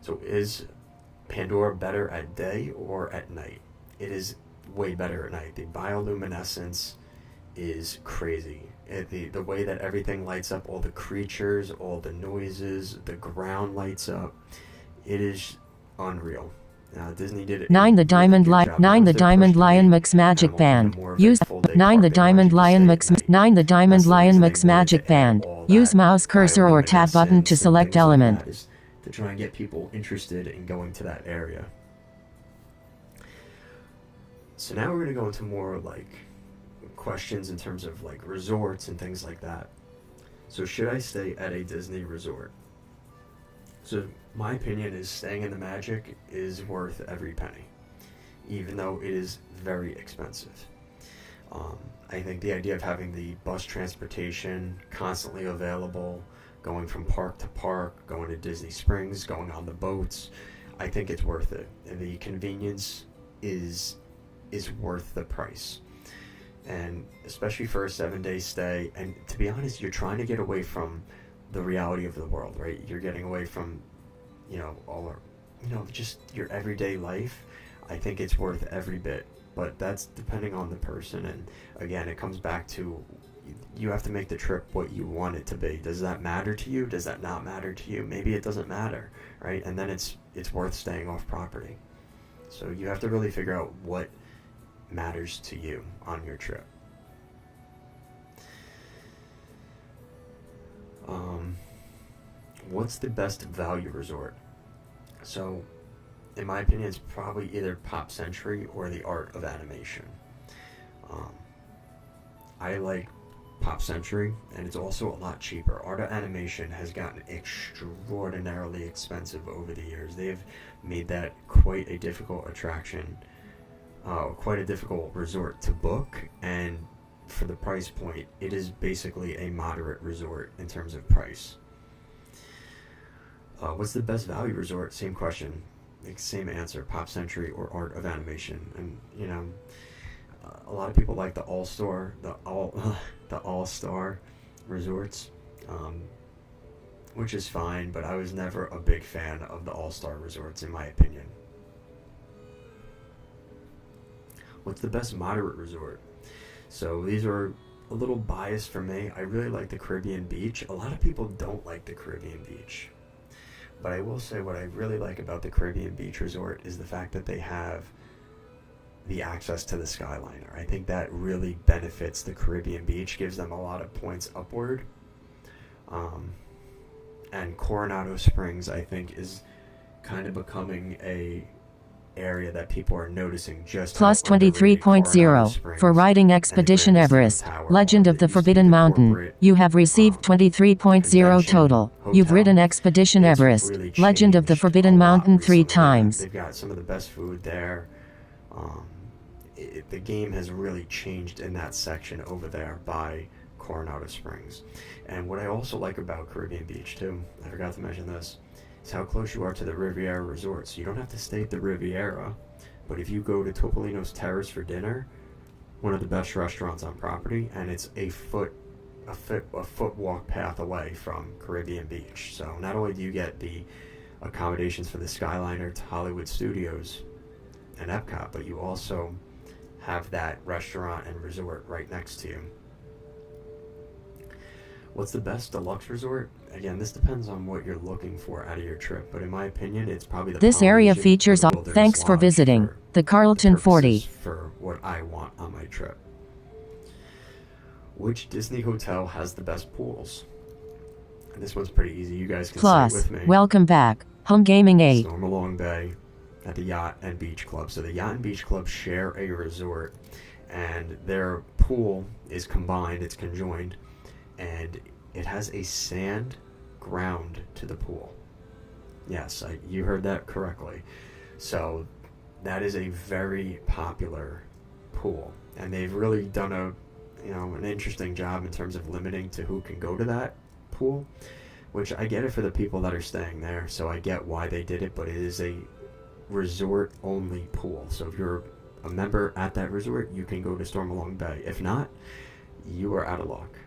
So is Pandora better at day or at night? It is way better at night. The bioluminescence is crazy. The way that everything lights up, all the creatures, all the noises, the ground lights up, it is unreal. Disney did it. 9 The Diamond Lion Mix Magic Band. Use 9 The Diamond Lion Mix Magic Band. Use mouse cursor or tab button to select element. To try and get people interested in going to that area. So now we're going to go into more like questions in terms of like resorts and things like that. So should I stay at a Disney resort? So my opinion is staying in the Magic is worth every penny, even though it is very expensive. I think the idea of having the bus transportation constantly available, going from park to park, going to Disney Springs, going on the boats, I think it's worth it. And the convenience is worth the price. And especially for a 7-day stay. And to be honest, you're trying to get away from the reality of the world, right? You're getting away from, just your everyday life. I think it's worth every bit. But that's depending on the person. And again, it comes back to, you have to make the trip what you want it to be. Does that matter to you? Does that not matter to you? Maybe it doesn't matter, right? And then it's worth staying off property. So you have to really figure out what matters to you on your trip. What's the best value resort? So, in my opinion, it's probably either Pop Century or the Art of Animation. I like Pop Century, and it's also a lot cheaper. Art of Animation has gotten extraordinarily expensive over the years. They've made that quite a difficult attraction, quite a difficult resort to book, and for the price point, it is basically a moderate resort in terms of price. What's the best value resort? Same question, same answer, Pop Century or Art of Animation. And a lot of people like the All-Star resorts, which is fine, but I was never a big fan of the All-Star resorts, in my opinion. What's the best moderate resort? So these are a little biased for me. I really like the Caribbean Beach. A lot of people don't like the Caribbean Beach. But I will say what I really like about the Caribbean Beach Resort is the fact that they have the access to the Skyliner. I think that really benefits the Caribbean Beach, gives them a lot of points upward. And Coronado Springs, I think, is kind of becoming a area that people are noticing just Plus 23.0 for riding Expedition Everest, Legend of the Forbidden Mountain. You have received 23.0 total. You've ridden Expedition Everest, Legend of the Forbidden Mountain 3 times. They've got some of the best food there. The game has really changed in that section over there by Coronado Springs. And what I also like about Caribbean Beach too, I forgot to mention this, is how close you are to the Riviera resorts. You don't have to stay at the Riviera, but if you go to Topolino's Terrace for dinner, one of the best restaurants on property, and it's a foot a foot walk path away from Caribbean Beach. So not only do you get the accommodations for the Skyliner to Hollywood Studios and Epcot, but you also have that restaurant and resort right next to you. What's the best deluxe resort? Again, this depends on what you're looking for out of your trip, but in my opinion, it's probably the This area Polynesian features or all. the Wilderness Thanks for Lodge visiting for the Carlton purposes 40. for what I want on my trip. Which Disney hotel has the best pools? And this one's pretty easy. You guys can say it Plus, with me. welcome back. Home Gaming 8. Stormalong Bay at the Yacht and Beach Club. So the Yacht and Beach Club share a resort, and their pool is combined, it's conjoined, and it has a sand ground to the pool. Yes, you heard that correctly. So that is a very popular pool, and they've really done an interesting job in terms of limiting to who can go to that pool, which I get it for the people that are staying there, so I get why they did it, but it is a resort only pool. So if you're a member at that resort, you can go to Stormalong Bay. If not, you are out of luck.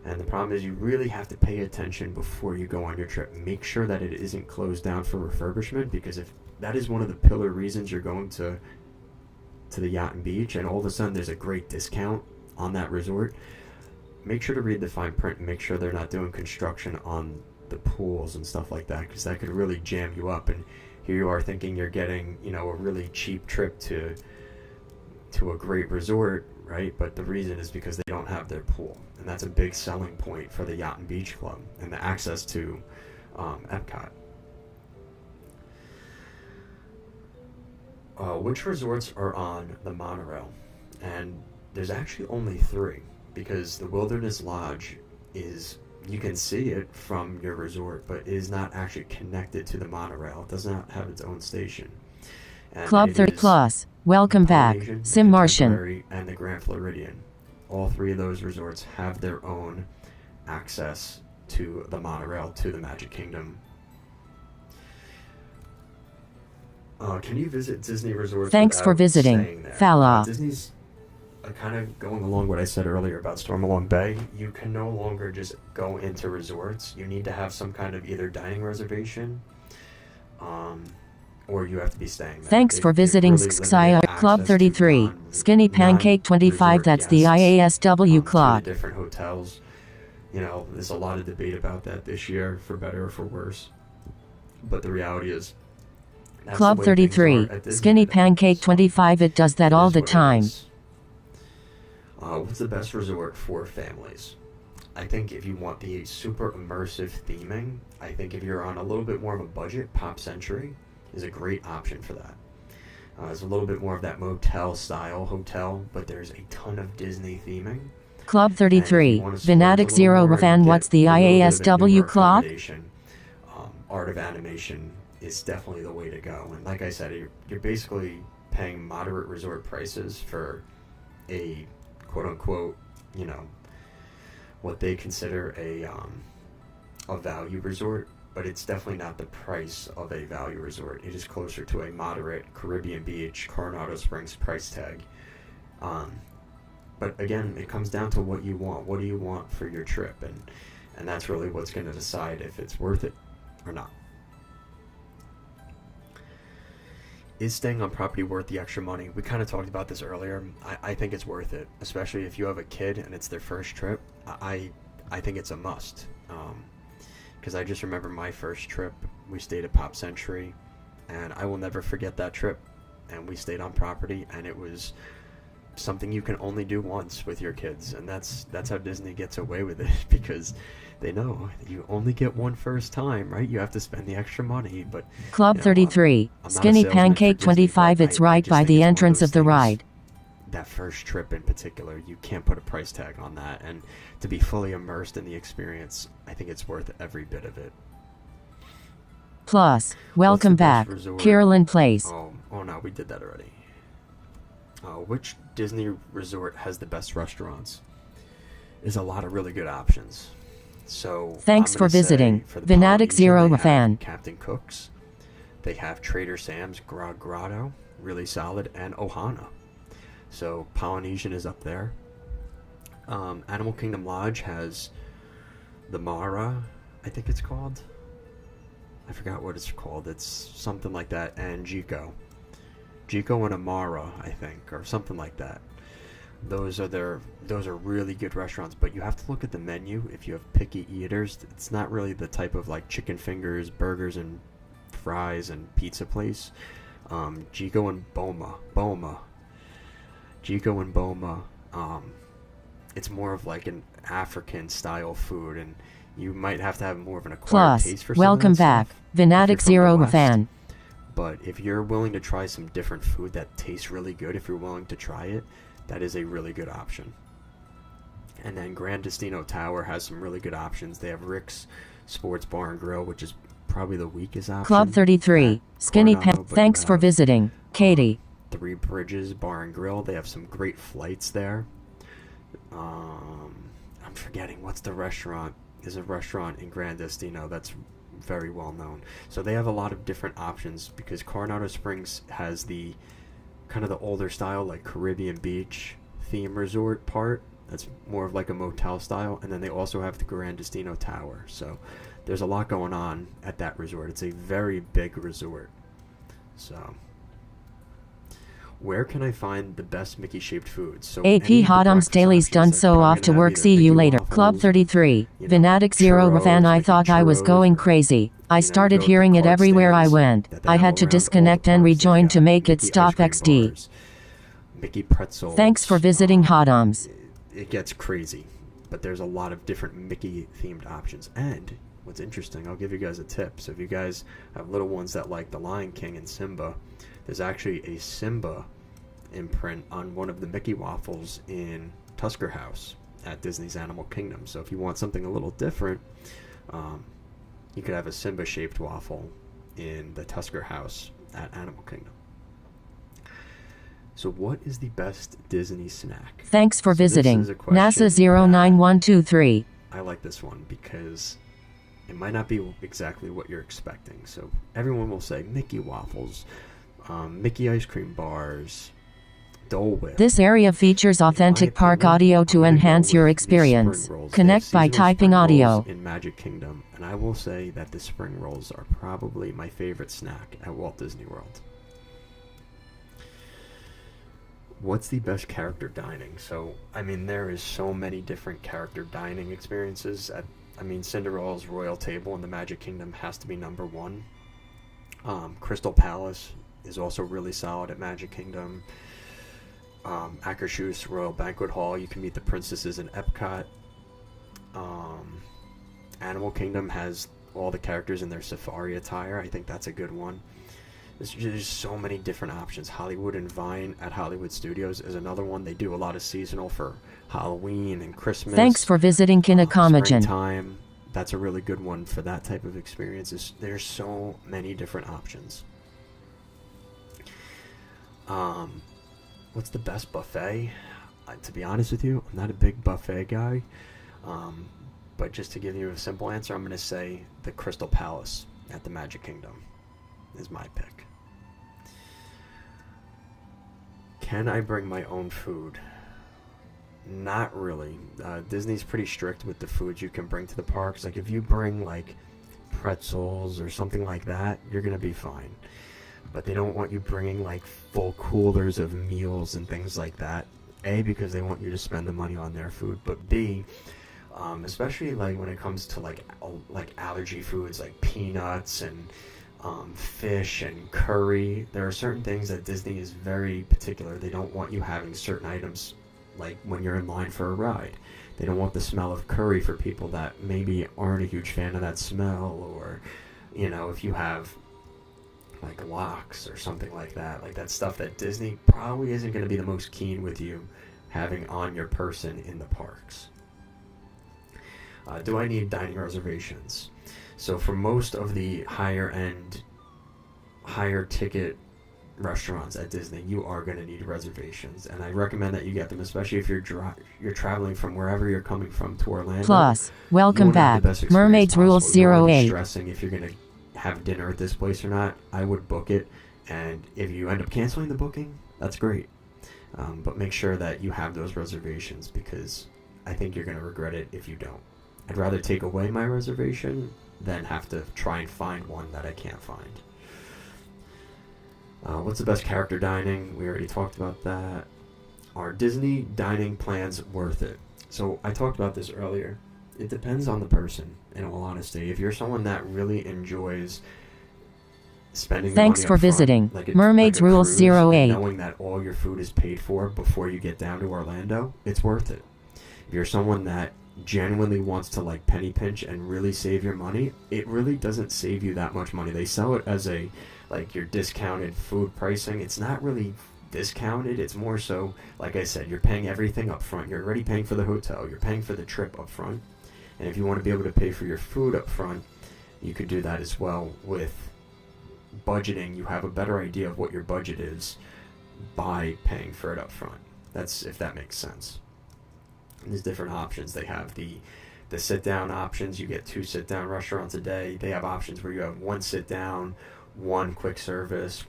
And the problem is you really have to pay attention before you go on your trip. Make sure that it isn't closed down for refurbishment, because if that is one of the pillar reasons you're going to the Yacht and Beach, and all of a sudden there's a great discount on that resort, make sure to read the fine print and make sure they're not doing construction on the pools and stuff like that, because that could really jam you up. And here you are thinking you're getting, a really cheap trip to a great resort, right? But the reason is because they don't have their pool, and that's a big selling point for the Yacht and Beach Club and the access to Epcot. Which resorts are on the monorail? And there's actually only 3, because the Wilderness Lodge you can see it from your resort, but it is not actually connected to the monorail. It does not have its own station. And Club 30 Plus. Welcome back. Polynesian, Sim Martian. Contemporary, and the Grand Floridian. All 3 of those resorts have their own access to the monorail, to the Magic Kingdom. Can you visit Disney resorts? Thanks for visiting. Fala. Disney's kind of going along what I said earlier about Stormalong Bay. You can no longer just go into resorts. You need to have some kind of either dining reservation, or you have to be staying there. Thanks for visiting Xia Club 33. Skinny Pancake 25. That's the IASW Club. Different hotels. There's a lot of debate about that this year, for better or for worse. But the reality is, Club 33. Skinny Pancake 25. It does that all the time. What's the best resort for families? I think if you want the super immersive theming, I think if you're on a little bit more of a budget, Pop Century is a great option for that. It's a little bit more of that motel style hotel, but there's a ton of Disney theming. Club 33. Fanatic Zero Fan. What's the IASW Club? Art of Animation is definitely the way to go. And like I said, you're basically paying moderate resort prices for a quote-unquote, what they consider a value resort, but it's definitely not the price of a value resort. It is closer to a moderate Caribbean Beach, Coronado Springs price tag. But again, it comes down to what you want. What do you want for your trip? And that's really what's going to decide if it's worth it or not. Is staying on property worth the extra money? We kind of talked about this earlier. I think it's worth it, especially if you have a kid and it's their first trip. I think it's a must. Because I just remember my first trip, we stayed at Pop Century, and I will never forget that trip. And we stayed on property, and it was something you can only do once with your kids, and that's how Disney gets away with it, because they know you only get one first time, right? You have to spend the extra money. But Club 33. Skinny Pancake 25. It's right by the entrance of the ride. That first trip in particular, you can't put a price tag on that, and to be fully immersed in the experience, I think it's worth every bit of it. Plus, welcome back. Carolyn Place. Oh no, we did that already. Which Disney resort has the best restaurants? There's a lot of really good options. So thanks for visiting. Fanatic Zero Fan. Captain Cook's. They have Trader Sam's Grotto, really solid, and Ohana. So Polynesian is up there. Animal Kingdom Lodge has the Mara, I think it's called. I forgot what it's called. It's something like that. And Jiko and Amara, I think, or something like that. Those are really good restaurants, but you have to look at the menu. If you have picky eaters, it's not really the type of like chicken fingers, burgers, and fries and pizza place. Jiko and Boma, it's more of like an African style food, and you might have to have more of an acquired taste for some welcome of that back, stuff Vinatic if you're Zero from the West. fan. But if you're willing to try some different food that tastes really good, if you're willing to try it, that is a really good option. And then Gran Destino Tower has some really good options. They have Rick's Sports Bar and Grill, which is probably the weakest option. Club 33, Skinny Pants. Thanks for visiting, Katie. Three Bridges Bar and Grill. They have some great flights there. I'm forgetting what's the restaurant. There's a restaurant in Gran Destino that's very well known. So they have a lot of different options because Coronado Springs has the kind of the older style, like Caribbean Beach theme resort part. That's more of like a motel style. And then they also have the Gran Destino Tower. So there's a lot going on at that resort. It's a very big resort. So where can I find the best Mickey-shaped foods? So AP Hotums Daily's done so off to work. See you later. Club 33, Vinatic Zero fan. I thought I was going crazy. I started hearing it everywhere I went. I had to disconnect and rejoin to make it stop. XD. Mickey pretzels. Thanks for visiting Hotums. It gets crazy, but there's a lot of different Mickey-themed options. And what's interesting, I'll give you guys a tip. So if you guys have little ones that like The Lion King and Simba, there's actually a Simba imprint on one of the Mickey waffles in Tusker House at Disney's Animal Kingdom. So if you want something a little different, you could have a Simba-shaped waffle in the Tusker House at Animal Kingdom. So what is the best Disney snack? Thanks for visiting, NASA 09123. I like this one because it might not be exactly what you're expecting. So everyone will say Mickey waffles, Mickey ice cream bars, Dole Whip. This area features authentic park audio to enhance your experience. Connect by typing audio. In Magic Kingdom, and I will say that the spring rolls are probably my favorite snack at Walt Disney World. What's the best character dining? So, I mean, there is so many different character dining experiences. Cinderella's Royal Table in the Magic Kingdom has to be number one. Crystal Palace is also really solid at Magic Kingdom. Akershus Royal Banquet Hall, you can meet the princesses in Epcot. Animal Kingdom has all the characters in their safari attire. I think that's a good one. There's just so many different options. Hollywood and Vine at Hollywood Studios is another one. They do a lot of seasonal for Halloween and Christmas. Thanks for visiting Kinnikomagen. Springtime. That's a really good one for that type of experience. There's so many different options. What's the best buffet? To be honest with you, I'm not a big buffet guy. But just to give you a simple answer, I'm going to say the Crystal Palace at the Magic Kingdom is my pick. Can I bring my own food? Not really. Disney's pretty strict with the foods you can bring to the parks. Like if you bring like pretzels or something like that, you're going to be fine. But they don't want you bringing like full coolers of meals and things like that. A, because they want you to spend the money on their food, but B, especially like when it comes to like allergy foods like peanuts and fish and curry, there are certain things that Disney is very particular. They don't want you having certain items like when you're in line for a ride. They don't want the smell of curry for people that maybe aren't a huge fan of that smell, or if you have like lox or something like that stuff that Disney probably isn't going to be the most keen with you having on your person in the parks. Do I need dining reservations? So for most of the higher end, higher ticket restaurants at Disney, you are going to need reservations, and I recommend that you get them, especially if you're traveling from wherever you're coming from to Orlando. Plus, welcome back, Mermaids Rules 08. Stressing if you're going to have dinner at this place or not. I would book it, and if you end up canceling the booking, that's great. But make sure that you have those reservations, because I think you're going to regret it if you don't. I'd rather take away my reservation than have to try and find one that I can't find. What's the best character dining? We already talked about that. Are Disney dining plans worth it? So I talked about this earlier. It depends on the person, in all honesty. If you're someone that really enjoys spending Thanks money for up front, visiting. like Mermaids like a Rule cruise, 08. and knowing that all your food is paid for before you get down to Orlando, it's worth it. If you're someone that genuinely wants to like penny pinch and really save your money, it really doesn't save you that much money. They sell it as a like your discounted food pricing. It's not really discounted. It's more so, like I said, you're paying everything up front. You're already paying for the hotel. You're paying for the trip up front. And if you want to be able to pay for your food up front, you could do that as well with budgeting. You have a better idea of what your budget is by paying for it up front. That's if that makes sense. And there's different options. They have the sit-down options. You get 2 sit-down restaurants a day. They have options where you have 1 sit-down, 1 quick service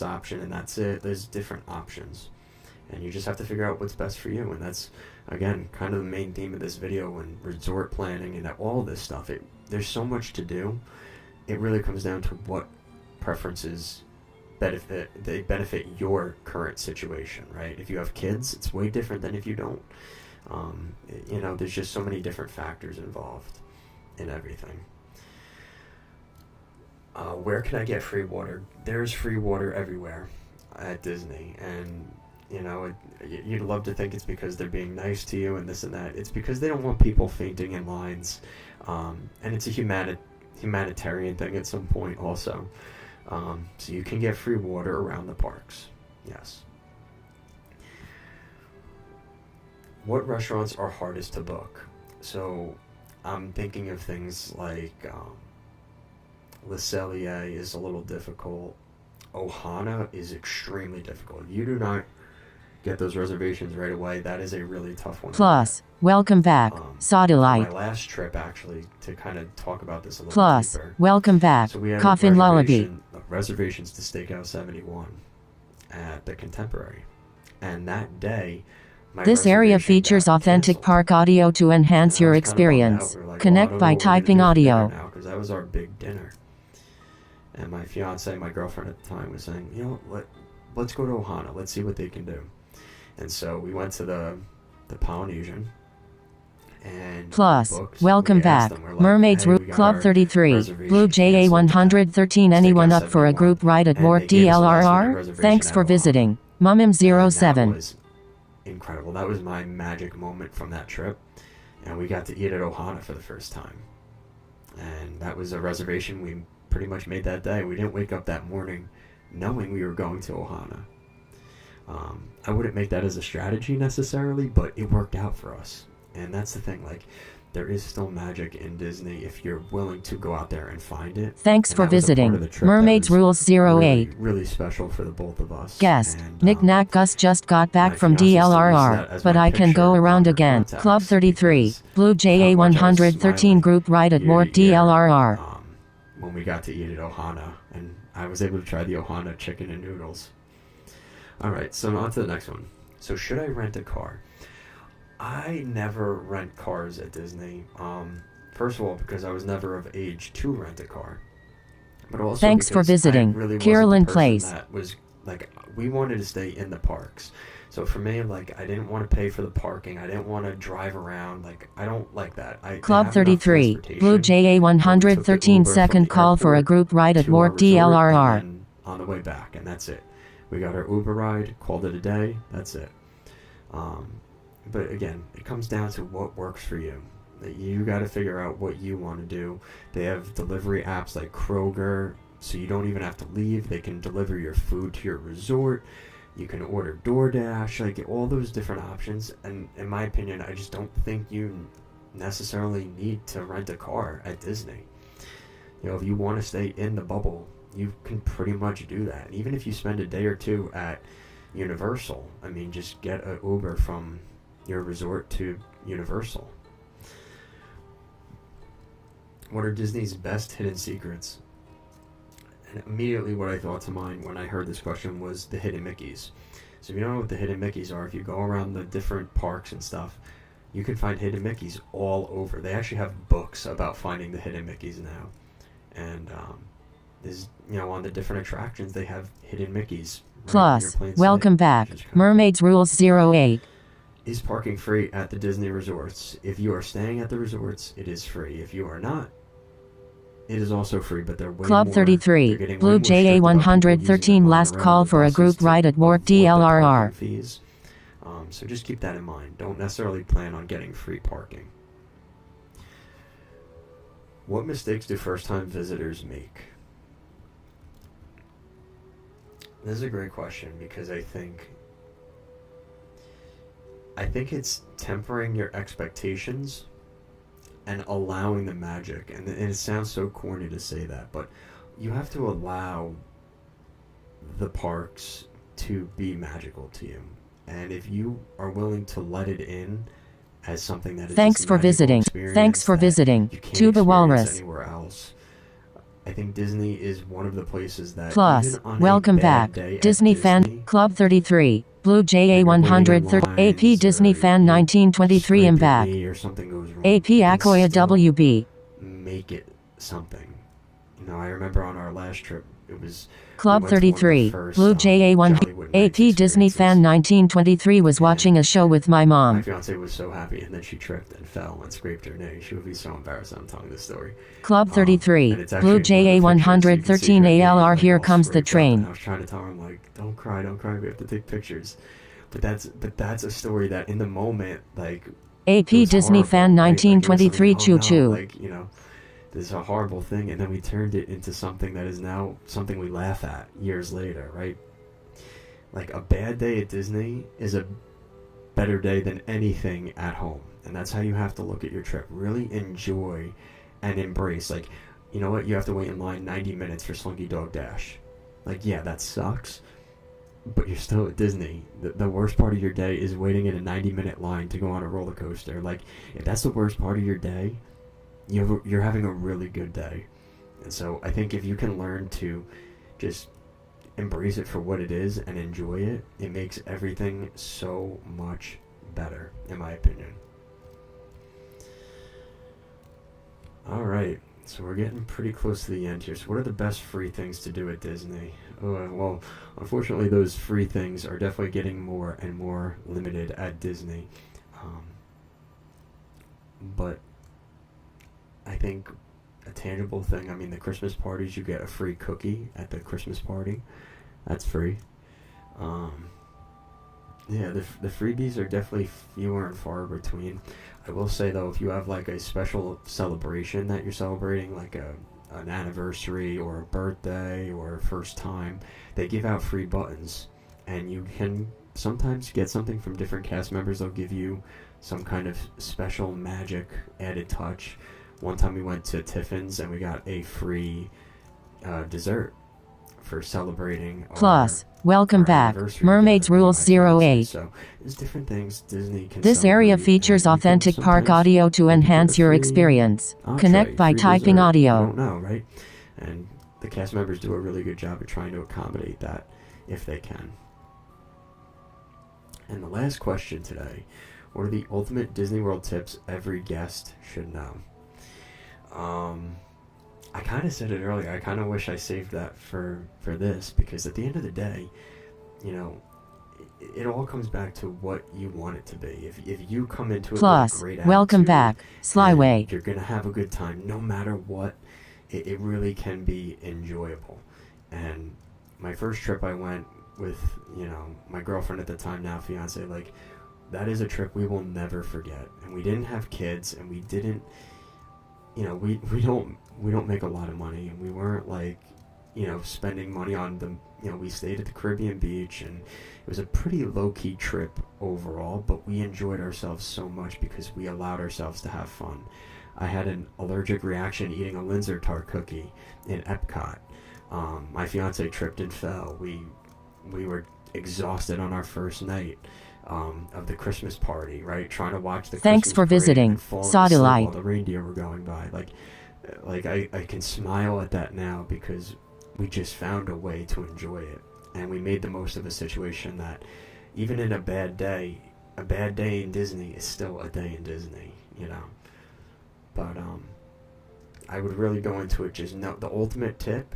option, and that's it. There's different options. And you just have to figure out what's best for you. And that's, again, kind of the main theme of this video and resort planning and all this stuff. There's so much to do. It really comes down to what preferences benefit your current situation, right? If you have kids, it's way different than if you don't. There's just so many different factors involved in everything. Where can I get free water? There's free water everywhere at Disney, and you'd love to think it's because they're being nice to you and this and that. It's because they don't want people fainting in lines, and it's a humanitarian thing at some point also. So you can get free water around the parks. Yes. What restaurants are hardest to book? So I'm thinking of things like Le Cellier is a little difficult. Ohana is extremely difficult. You do not get those reservations right away. That is a really tough one. Plus, welcome back, Satellite. My last trip, actually, to kind of talk about this a little Plus, deeper. welcome back, So we had Coffin Lullaby. reservations to Stakeout 71 at the Contemporary. And that day, This area features authentic park audio to enhance your experience. Connect by typing audio. Because that was our big dinner. And my fiance, my girlfriend at the time, was saying, let's go to Ohana. Let's see what they can do. And so we went to the Polynesian. And Plus, welcome back, Mermaids Route Club 33, Blue JA 113. Anyone up for a group ride at Walt DLRR? Thanks for visiting. Mumim07. Was incredible. That was my magic moment from that trip. And we got to eat at Ohana for the first time. And that was a reservation we pretty much made that day. We didn't wake up that morning knowing we were going to Ohana. I wouldn't make that as a strategy necessarily, but it worked out for us. And that's the thing, there is still magic in Disney if you're willing to go out there and find it. Thanks for visiting. Mermaids Rules 08. Really, really special for the both of us. Guest, and, Nick Nack Gus just got back from DLRR, but I can go around again. Club 33, Blue JA 113 group ride at Walt DLRR. When we got to eat at Ohana, and I was able to try the Ohana chicken and noodles. Alright, so on to the next one. So should I rent a car? I never rent cars at Disney. First of all, because I was never of age to rent a car. But also Thanks for visiting. Really Carolyn Place. That was we wanted to stay in the parks. So for me, I didn't want to pay for the parking. I didn't want to drive around. I don't like that. Club 33, Blue JA 113 second call for a group ride at Walt DLRR. On the way back, and that's it. We got our Uber ride, called it a day. That's it. But again, it comes down to what works for you. You got to figure out what you want to do. They have delivery apps like Kroger, so you don't even have to leave. They can deliver your food to your resort. You can order DoorDash, all those different options. And in my opinion, I just don't think you necessarily need to rent a car at Disney. If you want to stay in the bubble, you can pretty much do that. And even if you spend a day or two at Universal, just get an Uber from your resort to Universal. What are Disney's best hidden secrets? And immediately what I thought to mind when I heard this question was the hidden Mickeys. So if you don't know what the hidden Mickeys are, if you go around the different parks and stuff, You can find hidden Mickeys all over. They actually have books about finding the hidden Mickeys now. And there's, on the different attractions, they have hidden Mickeys. Plus, welcome back. Mermaids Rules 08. Is parking free at the Disney resorts? If you are staying at the resorts, it is free. If you are not, it is also free, but they're way Club more, 33, Blue JA 113 last call for a group ride at Wart DLRR. Fees. So just keep that in mind. Don't necessarily plan on getting free parking. What mistakes do first-time visitors make? This is a great question because I think it's tempering your expectations and allowing the magic. And it sounds so corny to say that, but you have to allow the parks to be magical to you. And if you are willing to let it in as something that is Thanks for visiting. Thanks for visiting. Tuba Walrus. Anywhere else, I think Disney is one of the places that. Plus, welcome back. Disney Fan Club 33, Blue JA 130, AP Disney Fan 1923 and back. Or something goes wrong, AP Akoya WB. Make it something. I remember on our last trip, it was. Club 33, Blue JA 1, AP Disney Fan 1923 was watching a show with my mom. My fiance was so happy, and then she tripped and fell and scraped her knee. She would be so embarrassed that I'm telling this story. Club 33, Blue JA 113 ALR, here comes the train. I was trying to tell her, I'm like, don't cry, we have to take pictures. But that's a story that in the moment, like, AP Disney horrible, Fan 1923 right? choo choo. Like, this is a horrible thing, and then we turned it into something that is now something we laugh at years later, right? Like, a bad day at Disney is a better day than anything at home, and that's how you have to look at your trip. Really enjoy and embrace. Like, you know what? You have to wait in line 90 minutes for Slinky Dog Dash. Like, yeah, that sucks, but you're still at Disney. The worst part of your day is waiting in a 90-minute line to go on a roller coaster. Like, if that's the worst part of your day, you're having a really good day. And so I think if you can learn to just embrace it for what it is and enjoy it, it makes everything so much better, in my opinion. Alright, so we're getting pretty close to the end here. So what are the best free things to do at Disney? Well, unfortunately those free things are definitely getting more and more limited at Disney. But I think a tangible thing, the Christmas parties, you get a free cookie at the Christmas party. That's free. Yeah, the freebies are definitely fewer and far between. I will say, though, if you have, like, a special celebration that you're celebrating, like an anniversary or a birthday or a first time, they give out free buttons. And you can sometimes get something from different cast members. They'll give you some kind of special magic added touch. One time we went to Tiffin's and we got a free dessert for celebrating. Plus, welcome back. Mermaids Rules 08. So there's different things Disney can. This area features authentic park audio to enhance your experience. Connect by typing audio. I don't know, right? And the cast members do a really good job of trying to accommodate that if they can. And the last question today: what are the ultimate Disney World tips every guest should know? I kind of said it earlier. I kind of wish I saved that for this, because at the end of the day, it all comes back to what you want it to be. If you come into it with a great attitude, welcome back, Slyway. You're gonna have a good time no matter what. It really can be enjoyable. And my first trip, I went with my girlfriend at the time, now fiance. Like, that is a trip we will never forget. And we didn't have kids, and we didn't. We don't make a lot of money, and we weren't spending money on the. We stayed at the Caribbean beach, and it was a pretty low-key trip overall, but we enjoyed ourselves so much because we allowed ourselves to have fun. I had an allergic reaction eating a Linzer tart cookie in Epcot. My fiance tripped and fell. We were exhausted on our first night of the Christmas party, right? Trying to watch the Thanks Christmas for visiting, Satellite. While the reindeer were going by. Like I can smile at that now because we just found a way to enjoy it. And we made the most of a situation that, even in a bad day, a bad day in Disney is still a day in Disney, you know. But I would really go into it. Just know the ultimate tip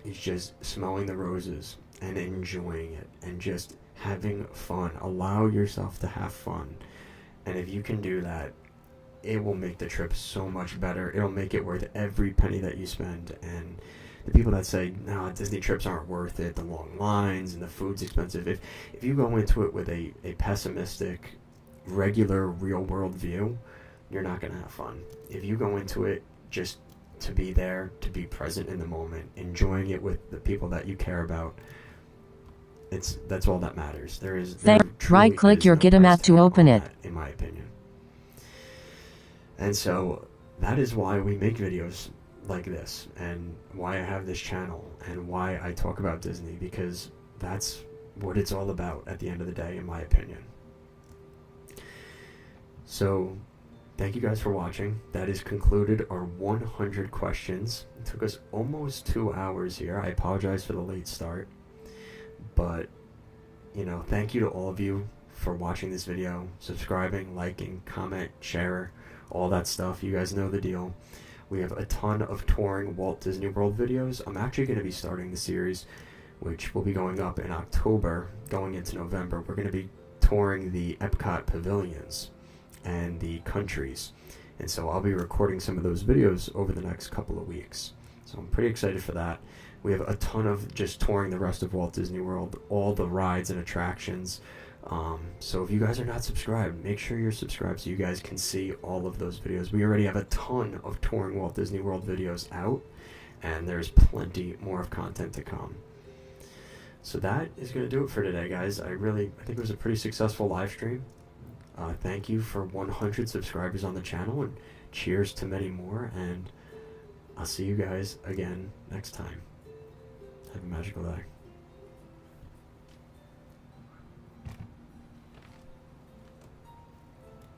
is just smelling the roses and enjoying it and just having fun. Allow yourself to have fun, and if you can do that, it will make the trip so much better. It'll make it worth every penny that you spend. And the people that say, no, Disney trips aren't worth it, the long lines and the food's expensive, if you go into it with a pessimistic, regular, real world view, you're not going to have fun. If you go into it just to be there, to be present in the moment, enjoying it with the people that you care about, that's all that matters. Right-click your Gitamat to open it. In my opinion. And so that is why we make videos like this, and why I have this channel, and why I talk about Disney, because that's what it's all about at the end of the day, in my opinion. So thank you guys for watching. That is concluded our 100 questions. It took us almost 2 hours here. I apologize for the late start, but you know, thank you to all of you for watching this video, subscribing, liking, comment, share, all that stuff. You guys know the deal. We have a ton of touring Walt Disney World videos. I'm actually going to be starting the series, which will be going up in October, going into November. We're going to be touring the Epcot pavilions and the countries, and so I'll be recording some of those videos over the next couple of weeks. So I'm pretty excited for that. We have a ton of just touring the rest of Walt Disney World, all the rides and attractions. So if you guys are not subscribed, make sure you're subscribed so you guys can see all of those videos. We already have a ton of touring Walt Disney World videos out, and there's plenty more of content to come. So that is going to do it for today, guys. I think it was a pretty successful live stream. Thank you for 100 subscribers on the channel, and cheers to many more, and I'll see you guys again next time. Have a magical day.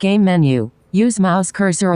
Game menu. Use mouse cursor or